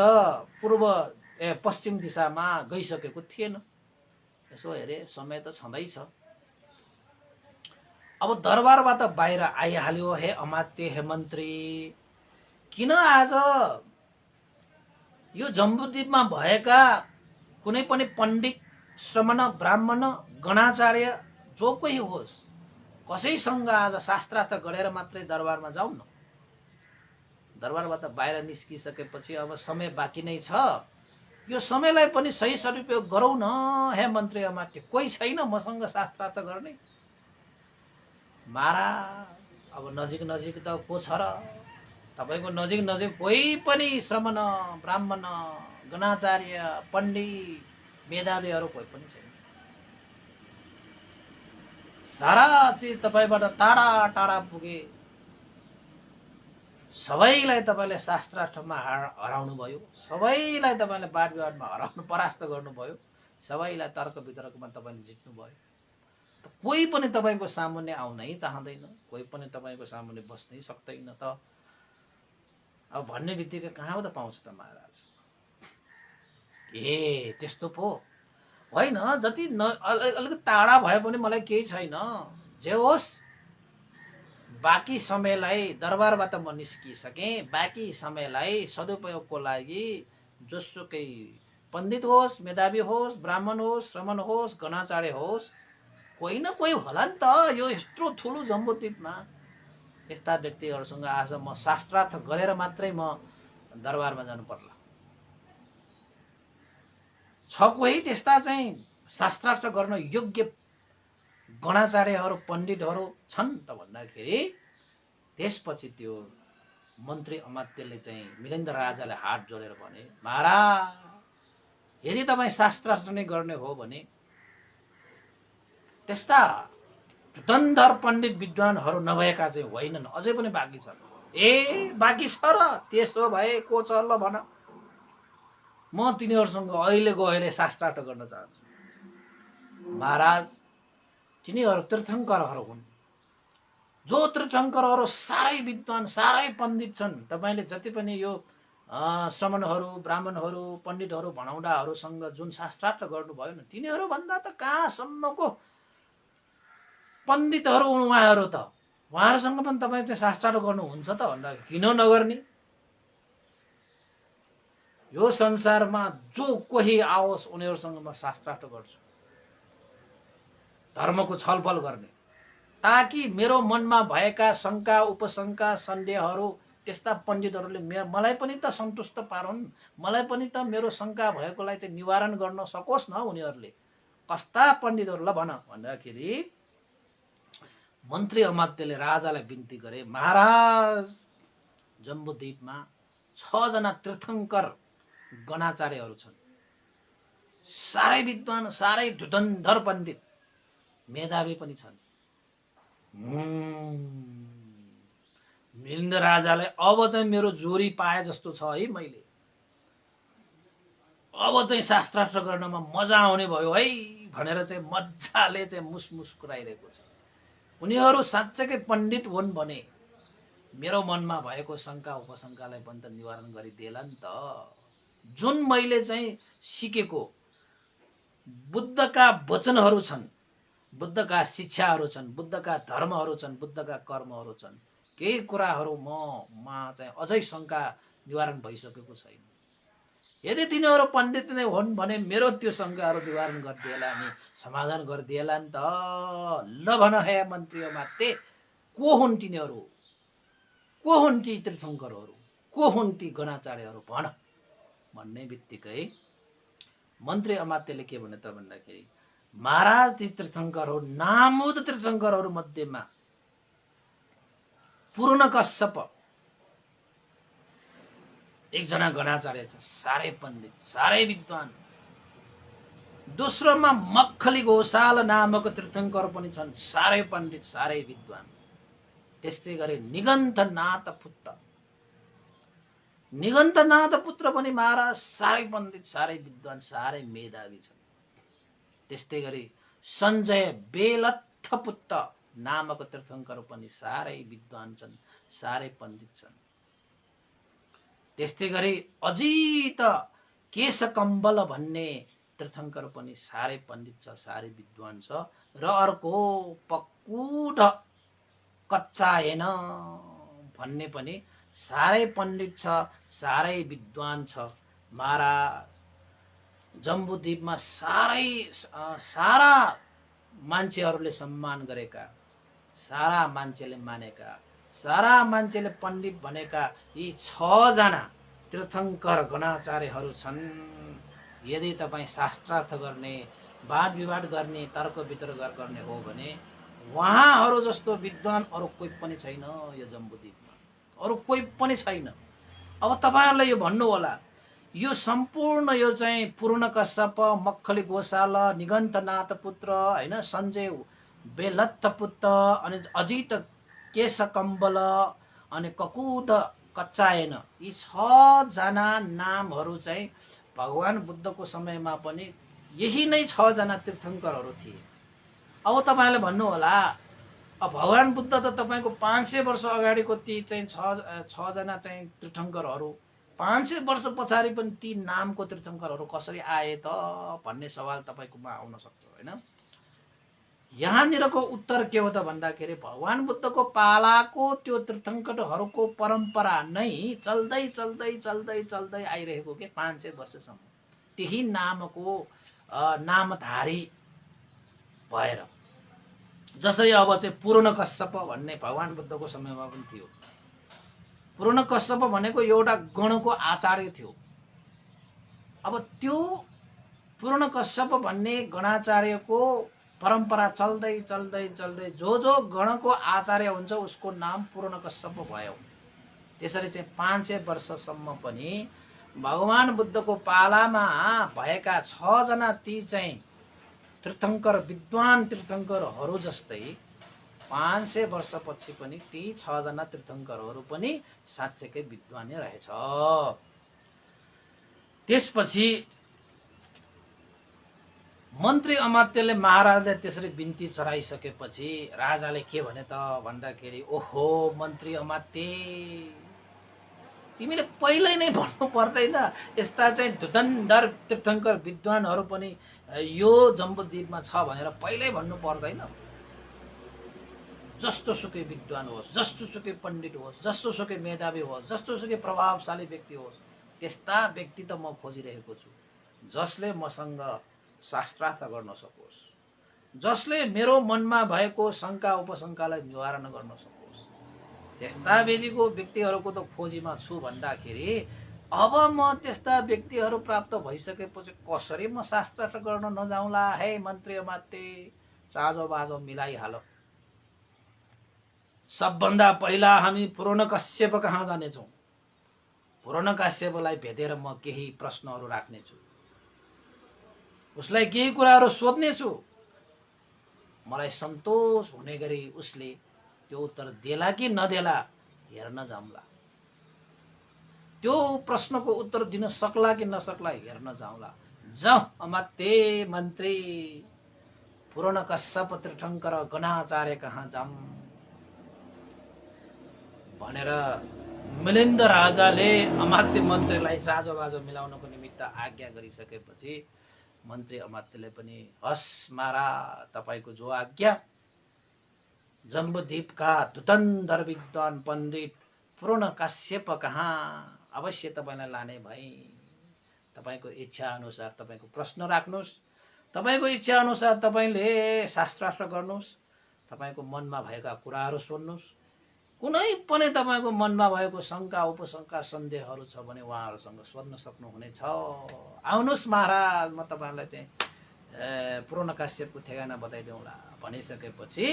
पश्चिम दिशामा गइसकेको थिएन। यसो हेरे समय त छँदैछ। अब दरबारबाट बाहिर आइहाल्यो। हे अमात्य हे मन्त्री किन आज यो जम्बूद्वीपमा भएका कुनै पनि पण्डित श्रमण ब्राह्मण गणाचार्य जो कोही होस् कसैसँग आज शास्त्रार्थ गरेर मात्रै दरबारमा जाऊ न। दरबारबाट बाहिर निस्किसकेपछि अब समय बाँकी नै छ। यो समयलाई पनि सही सदुपयोग गरौँ न हे मन्त्री अमात्य। कोही छैन मसँग शास्त्रार्थ गर्ने? महाराज अब नजिक नजिक त को छ र? तपाईको नजिक नजिक कोही पनि श्रमण ब्राह्मण गणाचार्य पण्डित मेधावीहरू कोही पनि छैन। सारा चिज तपाईबाट टाढा टाढा पुगे। सबैलाई तपाईले शास्त्रार्थमा हराउनु भयो। सबैलाई तपाईले वाद विवादमा हराउनु परास्त गर्नुभयो। सबैलाई तर्क वितर्कमा तपाईले जित्नु भयो। कोही पनि तपाईको सामुन्ने आउनै चाहँदैन। कोही पनि तपाईको सामुन्ने बस्नै सक्दैन त। अब भन्ने बित्तिकै कहाँ त पाउँछ त महाराज? ए त्यस्तो पो होइन। जति अलिकति टाढा भए पनि मलाई केही छैन। जे होस् बाँकी समयलाई दरबारबाट म निस्किसकेँ। बाँकी समयलाई सदुपयोगको लागि जोसुकै पण्डित होस् मेधावी होस् ब्राह्मण होस् श्रमण होस् गणाचार्य होस् कोही न कोही होला नि त यो यत्रो ठुलो जम्बूद्वीपमा। त्यस्ता व्यक्तिहरूसँग आज म शास्त्रार्थ गरेर मात्रै म दरबारमा जानु पर्ला। छ कोही त्यस्ता चाहिँ शास्त्रार्थ गर्न योग्य गणाचार्यहरू पण्डितहरू छन् त भन्दाखेरि त्यसपछि त्यो मन्त्री अमात्यले चाहिँ मिलिन्द राजाले हात जोडेर भने महाराज यदि तपाईँ शास्त्रार्थ नै गर्ने हो भने त्यस्ता धुरन्धर पण्डित विद्वानहरू नभएका चाहिँ होइनन्। अझै पनि बाँकी छन्। ए बाँकी छ र? त्यसो भए को छ ल भन। म तिनीहरूसँग अहिलेको अहिले शास्त्रार्थ गर्न चाहन्छु। महाराज तिनीहरू तीर्थङ्करहरू हुन्। जो तीर्थङ्करहरू साह्रै विद्वान साह्रै पण्डित छन्। तपाईँले जति पनि यो श्रमणहरू ब्राह्मणहरू पण्डितहरू भनाउँदाहरूसँग जुन शास्त्रार्थ गर्नुभयो नि तिनीहरू भन्दा त कहाँसम्मको पण्डितहरू उहाँहरू त उहाँहरूसँग पनि तपाईँ चाहिँ शास्त्रार्थ गर्नुहुन्छ त भन्दा किन नगर्ने? यो संसारमा जो कोही आओस् उनीहरूसँग म शास्त्रार्थ गर्छु। धर्मको छलफल गर्ने ताकि मेरो मनमा भएका शङ्का उपशङ्का सन्देहहरू त्यस्ता पण्डितहरूले मलाई पनि त सन्तुष्ट पारुन्। मलाई पनि त मेरो शङ्का भएकोलाई चाहिँ निवारण गर्न सकोस् न उनीहरूले। कस्ता पण्डितहरू ल भन भन्दाखेरि मन्त्री अमात्यले राजालाई बिन्ती गरे महाराज जम्बूद्वीपमा 6 जना तीर्थङ्कर गणाचार्यहरू छन्। साह्रै विद्वान साह्रै धुरन्धर पण्डित मेधावी पनि छन्। मिलिन्द राजाले अब चाहिँ मेरो जोरी पाए जस्तो छ है। मैले अब चाहिँ शास्त्रार्थ गर्नमा मजा आउने भयो है भनेर चाहिँ मजाले चाहिँ मुस्कुराइरहेको छ। उनीहरू साँच्चैकै पण्डित हुन् भने मेरो मनमा भएको शङ्का उपशङ्कालाई पनि त निवारण गरिदिएला नि त। जुन मैले चाहिँ सिकेको बुद्धका वचनहरू छन्, बुद्धका शिक्षाहरू छन्, बुद्धका धर्महरू छन्, बुद्धका कर्महरू छन्, केही कुराहरू ममा चाहिँ अझै शङ्का निवारण भइसकेको छैन। यदि तिनीहरू पण्डित नै हुन् भने मेरो त्यो शङ्काहरू निवारण गरिदिएला नि, समाधान गरिदिएला नि त। ल भन हे मन्त्री अमात्य, को हुन् तिनीहरू? को हुन् ती तीर्थङ्करहरू? को हुन् ती गणाचार्यहरू? भन भन्ने बित्तिकै मन्त्री अमात्यले के भने त भन्दाखेरि, महाराज ती तीर्थङ्करहरू नामुद तीर्थङ्करहरू मध्येमा पूर्ण कश्यप एकजना गणाचार्य छ, साह्रै पण्डित, साह्रै विद्वान। दोस्रोमा मक्खली घोषाल नामक तीर्थङ्कर पनि छन्, साह्रै पण्डित, साह्रै विद्वान। त्यस्तै गरी निगन्थनाथ पुत्र पनि महाराज साह्रै पण्डित, साह्रै विद्वान, साह्रै मेधावी छन्। त्यस्तै गरी सञ्जय बेलत्थ पुत्र नामक तीर्थङ्कर पनि साह्रै विद्वान छन्, साह्रै पण्डित छन्। त्यस्तै गरी अजित केशकम्बल भन्ने तीर्थङ्कर पनि साह्रै पण्डित छ, साह्रै विद्वान छ। र अर्को पक्कुढ कच्चायन भन्ने पनि साह्रै पण्डित छ, साह्रै विद्वान छ। महाराज जम्बुद्वीपमा सारा मान्छेहरूले सम्मान गरेका, सारा मान्छेले मानेका, सारा मान्छेले पण्डित भनेका यी 6 जना तीर्थङ्कर गणाचार्यहरू छन्। यदि तपाईँ शास्त्रार्थ गर्ने, वाद विवाद गर्ने, तर्क वितर्क गर्ने हो भने उहाँहरू जस्तो विद्वान अरू कोही पनि छैन यो जम्बुद्वीपमा, अरू कोही पनि छैन। अब तपाईँहरूलाई यो भन्नु होला, यो सम्पूर्ण यो चाहिँ पूर्ण कश्यप, मक्खली घोषाल, निगन्थनाथ पुत्र हैन, सञ्जय बेलत्थ पुत्र, अनि अजित केशकम्बल, अनि ककुद कच्चायन, यी 6 जना नामहरू चाहिँ भगवान बुद्धको समयमा पनि यही नै 6 जना तीर्थङ्करहरू थिए। अब तपाईँले भन्नु होला, अब भगवान बुद्ध त तपाईँको 500 वर्ष अगाडिको ती चाहिँ 6 जना चाहिँ तीर्थङ्करहरू 500 वर्ष पछाडि पनि ती नामको तीर्थङ्करहरू कसरी आए त भन्ने सवाल तपाईँकोमा आउन सक्छ होइन। यहाँनिरको उत्तर के हो त भन्दाखेरि, भगवान बुद्धको पालाको त्यो तीर्थङ्करहरूको परम्परा नै चल्दै चल्दै चल्दै चल्दै आइरहेको के 500 वर्षसम्म त्यही नामको नामधारी भएर। जसरी अब चाहिँ पूर्ण कश्यप भन्ने भगवान बुद्धको समयमा पनि थियो। पूर्ण कश्यप भनेको एउटा गणको आचार्य थियो। अब त्यो पूर्ण कश्यप भन्ने गणाचार्यको परम्परा चल्दै चल्दै चल्दै जो गणको आचार्य हुन्छ उसको नाम पूर्ण कश्यप भयो। त्यसरी चाहिँ 500 वर्षसम्म पनि भगवान बुद्धको पालामा भएका 6 जना ती चाहिँ तीर्थङ्कर, विद्वान तीर्थङ्करहरू जस्तै 500 वर्षपछि पनि ती 6 जना तीर्थङ्करहरू पनि साँच्चैकै विद्वानै रहेछ। त्यसपछि मन्त्री अमात्यले महाराजलाई त्यसरी बिन्ती चढाइसकेपछि राजाले के भने त भन्दाखेरि, ओहो मन्त्री अमात्य, तिमीले पहिल्यै नै भन्नु पर्दैन? यस्ता चाहिँ धुधन्धर तीर्थङ्कर विद्वानहरू पनि यो जम्बुद्वीपमा छ भनेर पहिल्यै भन्नु पर्दैन? जस्तो सुकै विद्वान होस्, जस्तो सुकै पण्डित होस्, जस्तो सुकै मेधावी होस्, जस्तो सुकै प्रभावशाली व्यक्ति होस्, त्यस्ता व्यक्ति त म खोजिरहेको छु जसले मसँग शास्त्रार्थ गर्न सकोस्, जसले मेरो मनमा भएको शङ्का उपशङ्कालाई निवारण गर्न सकोस्। त्यस्ता विधिको व्यक्तिहरूको त खोजीमा छु भन्दाखेरि अब म त्यस्ता व्यक्तिहरू प्राप्त भइसकेपछि कसरी म शास्त्रार्थ गर्न नजाउँला? हे मन्त्री अमात्य, चाँजो बाजो मिलाइहाल। सबभन्दा पहिला हामी पूर्ण कश्यप कहाँ जानेछौँ। पूर्ण कश्यपलाई भेटेर म केही प्रश्नहरू राख्नेछु, उसलाई केही कुराहरू सोध्नेछु। मलाई सन्तोष हुने गरी उसले त्यो उत्तर देला कि नदेला हेर्न जाउँला। त्यो प्रश्नको उत्तर दिन सक्ला कि नसक्ला हेर्न जाउँला। जाउँ अमात्य मन्त्री पुराण कश्यप तीर्थङ्कर गणाचार्य कहाँ जाऊँ भनेर मिलिन्द राजाले अमात्य मन्त्रीलाई साझो बाजो मिलाउनको निमित्त आज्ञा गरिसकेपछि मन्त्री अमात्यले पनि हस् मारा तपाईको जो आज्ञा। जम्बुद्वीपका दुतन्धर विद्वान पण्डित पूर्ण काश्यप कहाँ अवश्य तपाईलाई लाने भई तपाईको इच्छा अनुसार तपाईको प्रश्न राख्नुस्, तपाईको इच्छा अनुसार तपाईले शास्त्रार्थ गर्नुस्, तपाईको मनमा भएका कुराहरू सोध्नुस्, कुनै पनि तपाईको मनमा भएको शंका उपशंका सन्देहहरू छ भने उहाँहरूसँग सोध्न सक्नुहुनेछ। आउनुस् महाराज म तपाईलाई चाहिँ पूर्ण काश्यपको ठेगाना बताइदिउँला भनिसकेपछि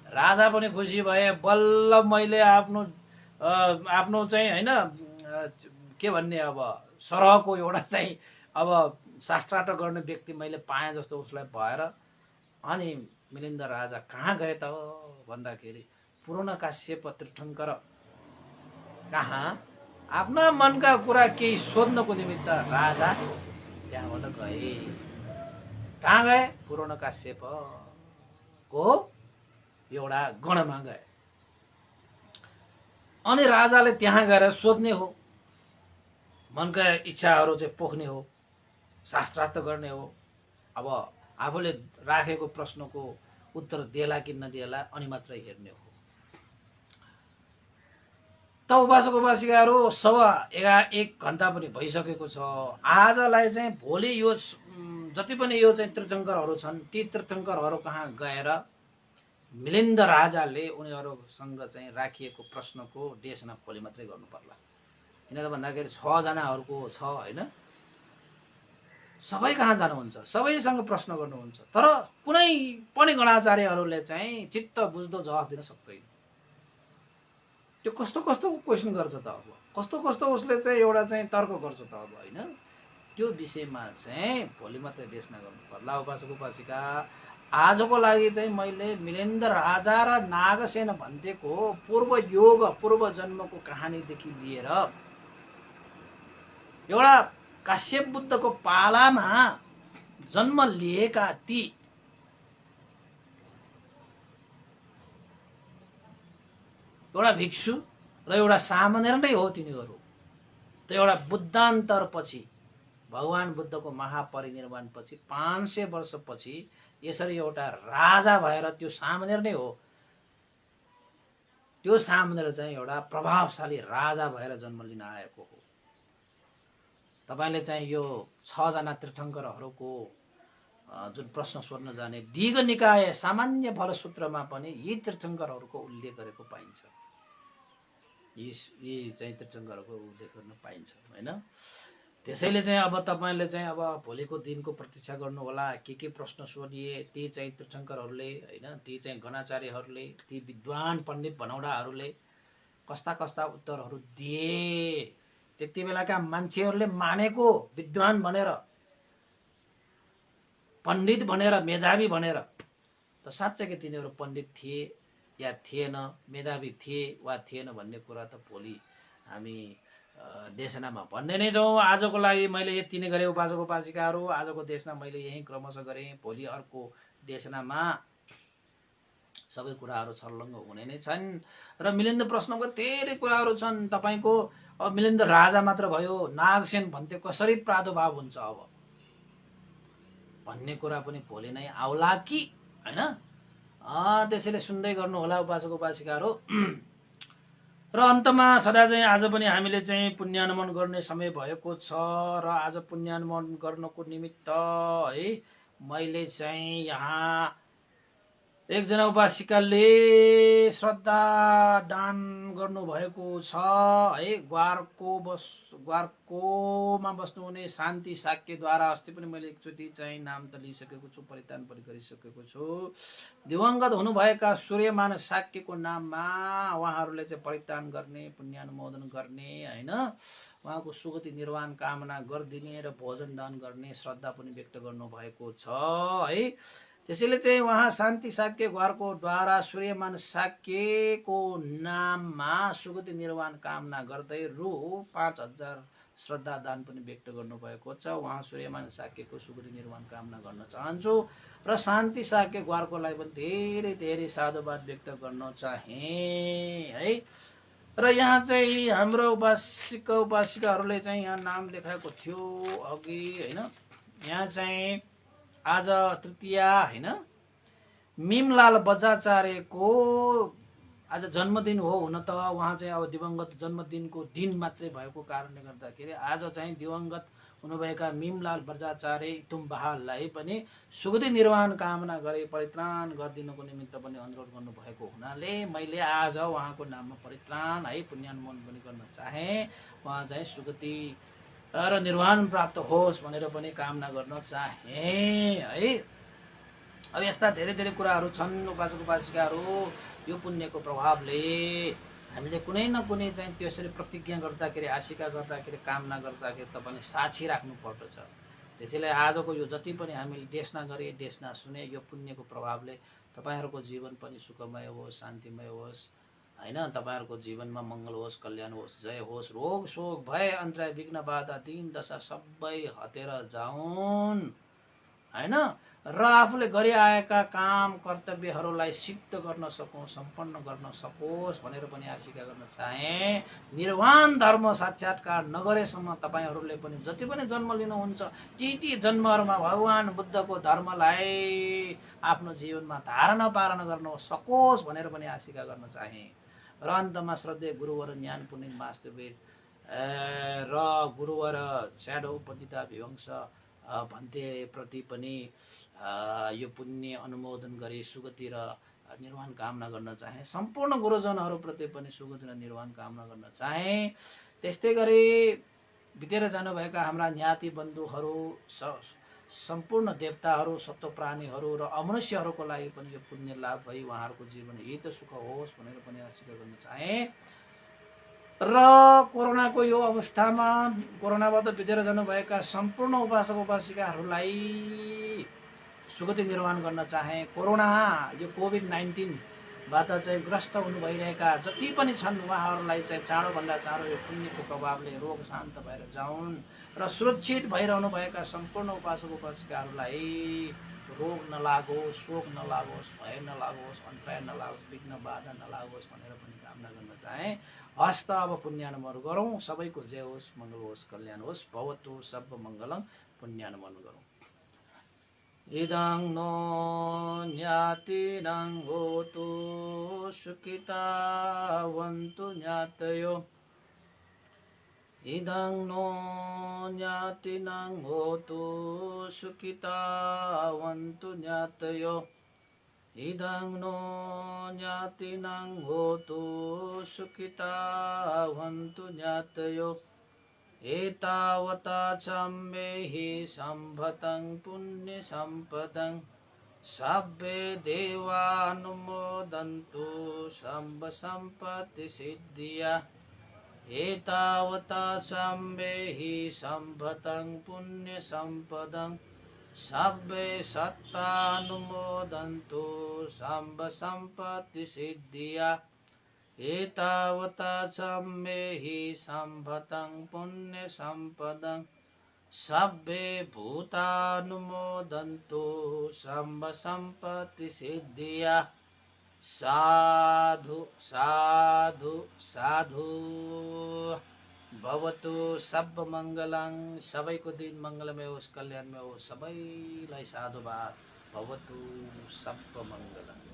राजा पनि खुसी भए। बल्ल मैले आफ्नो चाहिँ हैन के भन्ने अब सरहको एउटा चाहिँ अब शास्त्रार्थ गर्ने व्यक्ति मैले पाएँ जस्तो उसलाई भएर अनि मिलिन्द राजा कहाँ गए त भन्दाखेरि पूर्ण काश्यप तीर्थङ्कर कहाँ आफ्ना मनका कुरा केही सोध्नको निमित्त राजा त्यहाँबाट गए। कहाँ गए? पूर्ण काश्यप को एउटा गणमा गए। अनि राजाले त्यहाँ गएर सोध्ने हो, मनका इच्छाहरू चाहिँ पोख्ने हो, शास्त्रार्थ गर्ने हो। अब आफूले राखेको प्रश्नको उत्तर देला कि नदेला अनि मात्रै हेर्ने हो। त उपासक उपासिकाहरू 1:15 घण्टा पनि भइसकेको छ। आजलाई चाहिँ भोलि यो जति पनि यो चाहिँ तीर्थङ्करहरू छन् ती तीर्थङ्करहरू कहाँ गएर मिलिन्द राजाले उनीहरूसँग चाहिँ राखिएको प्रश्नको देशना भोलि मात्रै गर्नु पर्ला। किन त भन्दाखेरि 6 जनाहरूको छ हैन, सबै कहाँ जानुहुन्छ, सबैसँग प्रश्न गर्नुहुन्छ। तर कुनै पनि गणाचार्यहरूले चाहिँ चित्त बुझ्दो जवाफ दिन सक्दैन। त्यो कस्तो कस्तो क्वेसन गर्छ त, अब कस्तो कस्तो उसले चाहिँ एउटा चाहिँ तर्क गर्छ त अब हैन। त्यो विषयमा चाहिँ भोलि मात्रै देशना गर्नु पर्ला। उपासक उपासिका आजको लागि चाहिँ मैले मिलिन्द राजा र नागसेन भन्तेको पूर्व योग पूर्व जन्मको कहानीदेखि लिएर एउटा काश्यप बुद्धको पालामा जन्म लिएका ती एउटा भिक्षु र एउटा सामान्य नै हो तिनीहरू। त एउटा बुद्धान्तर पछि भगवान बुद्धको महापरिनिर्वाण पछि 500 वर्षपछि यसरी एउटा राजा भएर त्यो सामान्य नै हो। त्यो सामान्य चाहिँ एउटा प्रभावशाली राजा भएर जन्म लिन आएको हो। तपाईले चाहिँ यो 6 जना तीर्थङ्करहरूको जुन प्रश्न सोध्न जाने दीघ निकाय सामान्य फलसूत्रमा पनि यी तीर्थङ्करहरूको उल्लेख गरेको पाइन्छ। यी चाहिँ तीर्थङ्करहरूको उल्लेख गर्न पाइन्छ हैन। त्यसैले चाहिँ अब तपाईले चाहिँ अब भोलिको दिनको प्रतीक्षा गर्नु होला। के प्रश्न सोधिए ती चाहिँ तीर्थङ्करहरूले हैन, ती चाहिँ गणाचार्यहरूले, ती विद्वान पण्डित भनौडाहरूले कस्ता कस्ता उत्तरहरू दिए। त्यति बेलाका मान्छेहरूले मानेको विद्वान भनेर, पण्डित भनेर, मेधावी भनेर त साँच्चै कि तिनीहरू पण्डित थिए या थिएन, मेधावी थिए वा थिएन भन्ने कुरा त भोलि हामी देशनामा भन्ने नै छौँ। आजको लागि मैले यति नै गरेँ उपासक उपासिकाहरू। आजको देशना मैले यही क्रमशः गरेँ। भोलि अर्को देशनामा सबै कुराहरू छर्लङ्ग हुने नै छन् र मिलिन्द प्रश्नको धेरै कुराहरू छन्। तपाईको अब मिलिन्द राजा मात्र भयो, नागसेन भन्ते कसरी प्रादुर्भाव हुन्छ अब भन्ने कुरा पनि भोलि नै आउला कि हैन। त्यसैले सुन्दै गर्नु होला उपासक उपासिकाहरू। र अन्तमा सदा चाहिँ आज पनि हामीले चाहिँ पुण्यानुमन गर्ने समय भएको छ र आज पुण्यानुमन गर्नको निमित्त है मैले चाहिँ यहाँ एकजना उपासिकाले श्रद्धा दान गर्नु भएको छ है। ग्वारकोमा बस्नुहुने शान्ति साक्यद्वारा अस्ति पनि मैले एकचोटि चाहिँ नाम त लिइसकेको छु, परितान पनि गरिसकेको छु। दिवंगत हुनुभएका सूर्यमान साक्यको नाममा उहाँहरूले चाहिँ परितान गर्ने, पुण्यानुमोदन गर्ने हैन, उहाँको सुगति निर्वाण कामना गरिदिने र भोजन दान गर्ने श्रद्धा पनि व्यक्त गर्नु भएको छ है। त्यसैले चाहिँ उहाँ शान्ति शाक्य घरको द्वारा सूर्यमान शाक्यको नाममा सुगति निर्वाण कामना गर्दै रु 5000 श्रद्धा दान पनि व्यक्त गर्नुभएको छ। उहाँ सूर्यमान शाक्यको सुगति निर्वाण कामना गर्न चाहन्छु र शान्ति शाक्य घरकोलाई पनि धेरै धेरै साधुवाद व्यक्त गर्न चाहे है। र यहाँ चाहिँ हाम्रो उपासिका उपासिकाहरूले चाहिँ यहाँ नाम लेखाएको थियो अघि हैन। यहाँ चाहिँ आज तृतीया हैन, मिमलाल बजाचार्यको आज जन्मदिन हो। हुन त उहाँ चाहिँ अब दिवंगत जन्मदिनको दिन मात्रै भएको कारणले गर्दाखेरि आज चाहिँ दिवंगत हुनुभएका मिमलाल बजाचार्य इतुम बहाललाई पनि सुगति निर्वाण कामना गरे परित्राण गरिदिनुको निमित्त पनि अनुरोध गर्नुभएको हुनाले मैले आज उहाँको नाममा परित्राण है पुण्यानुमोदन पनि गर्न चाहे। उहाँ चाहिँ सुगति र निर्वाण प्राप्त होस् भनेर पनि कामना गर्न चाहे है। अब यस्ता धेरै धेरै कुराहरू छन् उपासक उपासिकाहरू। यो पुण्यको प्रभावले हामीले कुनै न कुनै चाहिँ त्यसरी प्रतिज्ञा गर्दाखेरि आशिका गर्दाखेरि कामना गर्दाखेरि तपाईँले साक्षी राख्नु पर्दछ। त्यसैले आजको यो जति पनि हामीले देशना गरे देशना सुने यो पुण्यको प्रभावले तपाईँहरूको जीवन पनि सुखमय होस् शान्तिमय होस् हैन। तपाईँहरूको जीवनमा मङ्गल होस् कल्याण होस् जय होस्। रोग शोक भय अन्तराय विघ्न बाधा दीन दशा सबै हटेर जाउन् हैन। र आफूले गरिआएका काम कर्तव्यहरूलाई सिद्ध गर्न सकौँ सम्पन्न गर्न सकोस् भनेर पनि आशिका गर्न चाहे। निर्वाण धर्म साक्षात्कार नगरेसम्म तपाईँहरूले पनि जति पनि जन्म लिनुहुन्छ ती जन्महरूमा भगवान बुद्धको धर्मलाई आफ्नो जीवनमा धारणा पालन गर्न सकोस् भनेर पनि आशिका गर्न चाहे। र अन्तमा श्रद्धेय गुरुवर ज्ञान पुण्य वास्तविक र गुरुवर स्याडो पतिता विवंश भन्ते प्रति पनि यो पुण्य अनुमोदन गरी सुगति र निर्वाण कामना गर्न चाहे। सम्पूर्ण गुरुजनहरूप्रति पनि सुगति र निर्वाण कामना गर्न चाहे। त्यस्तै गरी बितेर जानुभएका हाम्रा ज्ञाति बन्धुहरू सम्पूर्ण देवताहरू सत्व प्राणीहरू र अमनुष्यहरूको लागि पनि यो पुण्य लाभ भई उहाँहरूको जीवन हित सुख होस् भनेर पनि आशिका गर्न चाहे। र कोरोनाको यो अवस्थामा कोरोनाबाट बितेर जानुभएका सम्पूर्ण उपासक उपासिकाहरूलाई सुगति निर्वाण गर्न चाहे। कोरोना यो कोभिड-19 बाट चाहिँ ग्रस्त हुनु भइरहेका जति पनि छन् उहाँहरूलाई चाहिँ चाँडोभन्दा चाँडो यो पुण्यको प्रभावले रोग शान्त भएर जाउन् र सुरक्षित भइरहनु भएका सम्पूर्ण उपासक उपासिकाहरूलाई रोग नलागोस् शोक नलागोस् भय नलागोस् अन्तराय नलागोस् विघ्न बाधा नलागोस् भनेर पनि कामना गर्न चाहे। हस्त अब पुण्यानुमोदन गरौँ। सबैको जय होस् मङ्गल होस् कल्याण होस् भवतु सब मङ्गलम्। पुण्यानुमोदन गरौँ। इदं नो ज्ञातिनं होतु सुखितावन्तु ज्ञातयो। इदं नो ज्ञातिनं होतु सुखितावन्तु ज्ञातयो। इदं नो ज्ञातिनं होतु सुखितावन्तु ज्ञातयो। एतावता सम्मेहि सम्भतं पुण्य सम्पदं सब्बे देवानुमोदन्तु सम्ब सम्पत्ति सिद्धिया। एतावता सम्मेहि सम्भतं पुण्य सम्पदं सब्बे सत्तानुमोदन्तु सम्ब सम्पत्ति सिद्धिया। एतावता सम्मेहि सम्भतं पुण्य सम्पदं सब्बे भूतानुमोदन्तु सम्ब सम्पत्ति सिद्धिया। साधु साधु साधु भवतु सब मङ्गलं। सबैको दिन मङ्गलमय होस् कल्याणमय होस्। सबैलाई साधुवाद। भवतु सब मङ्गलं।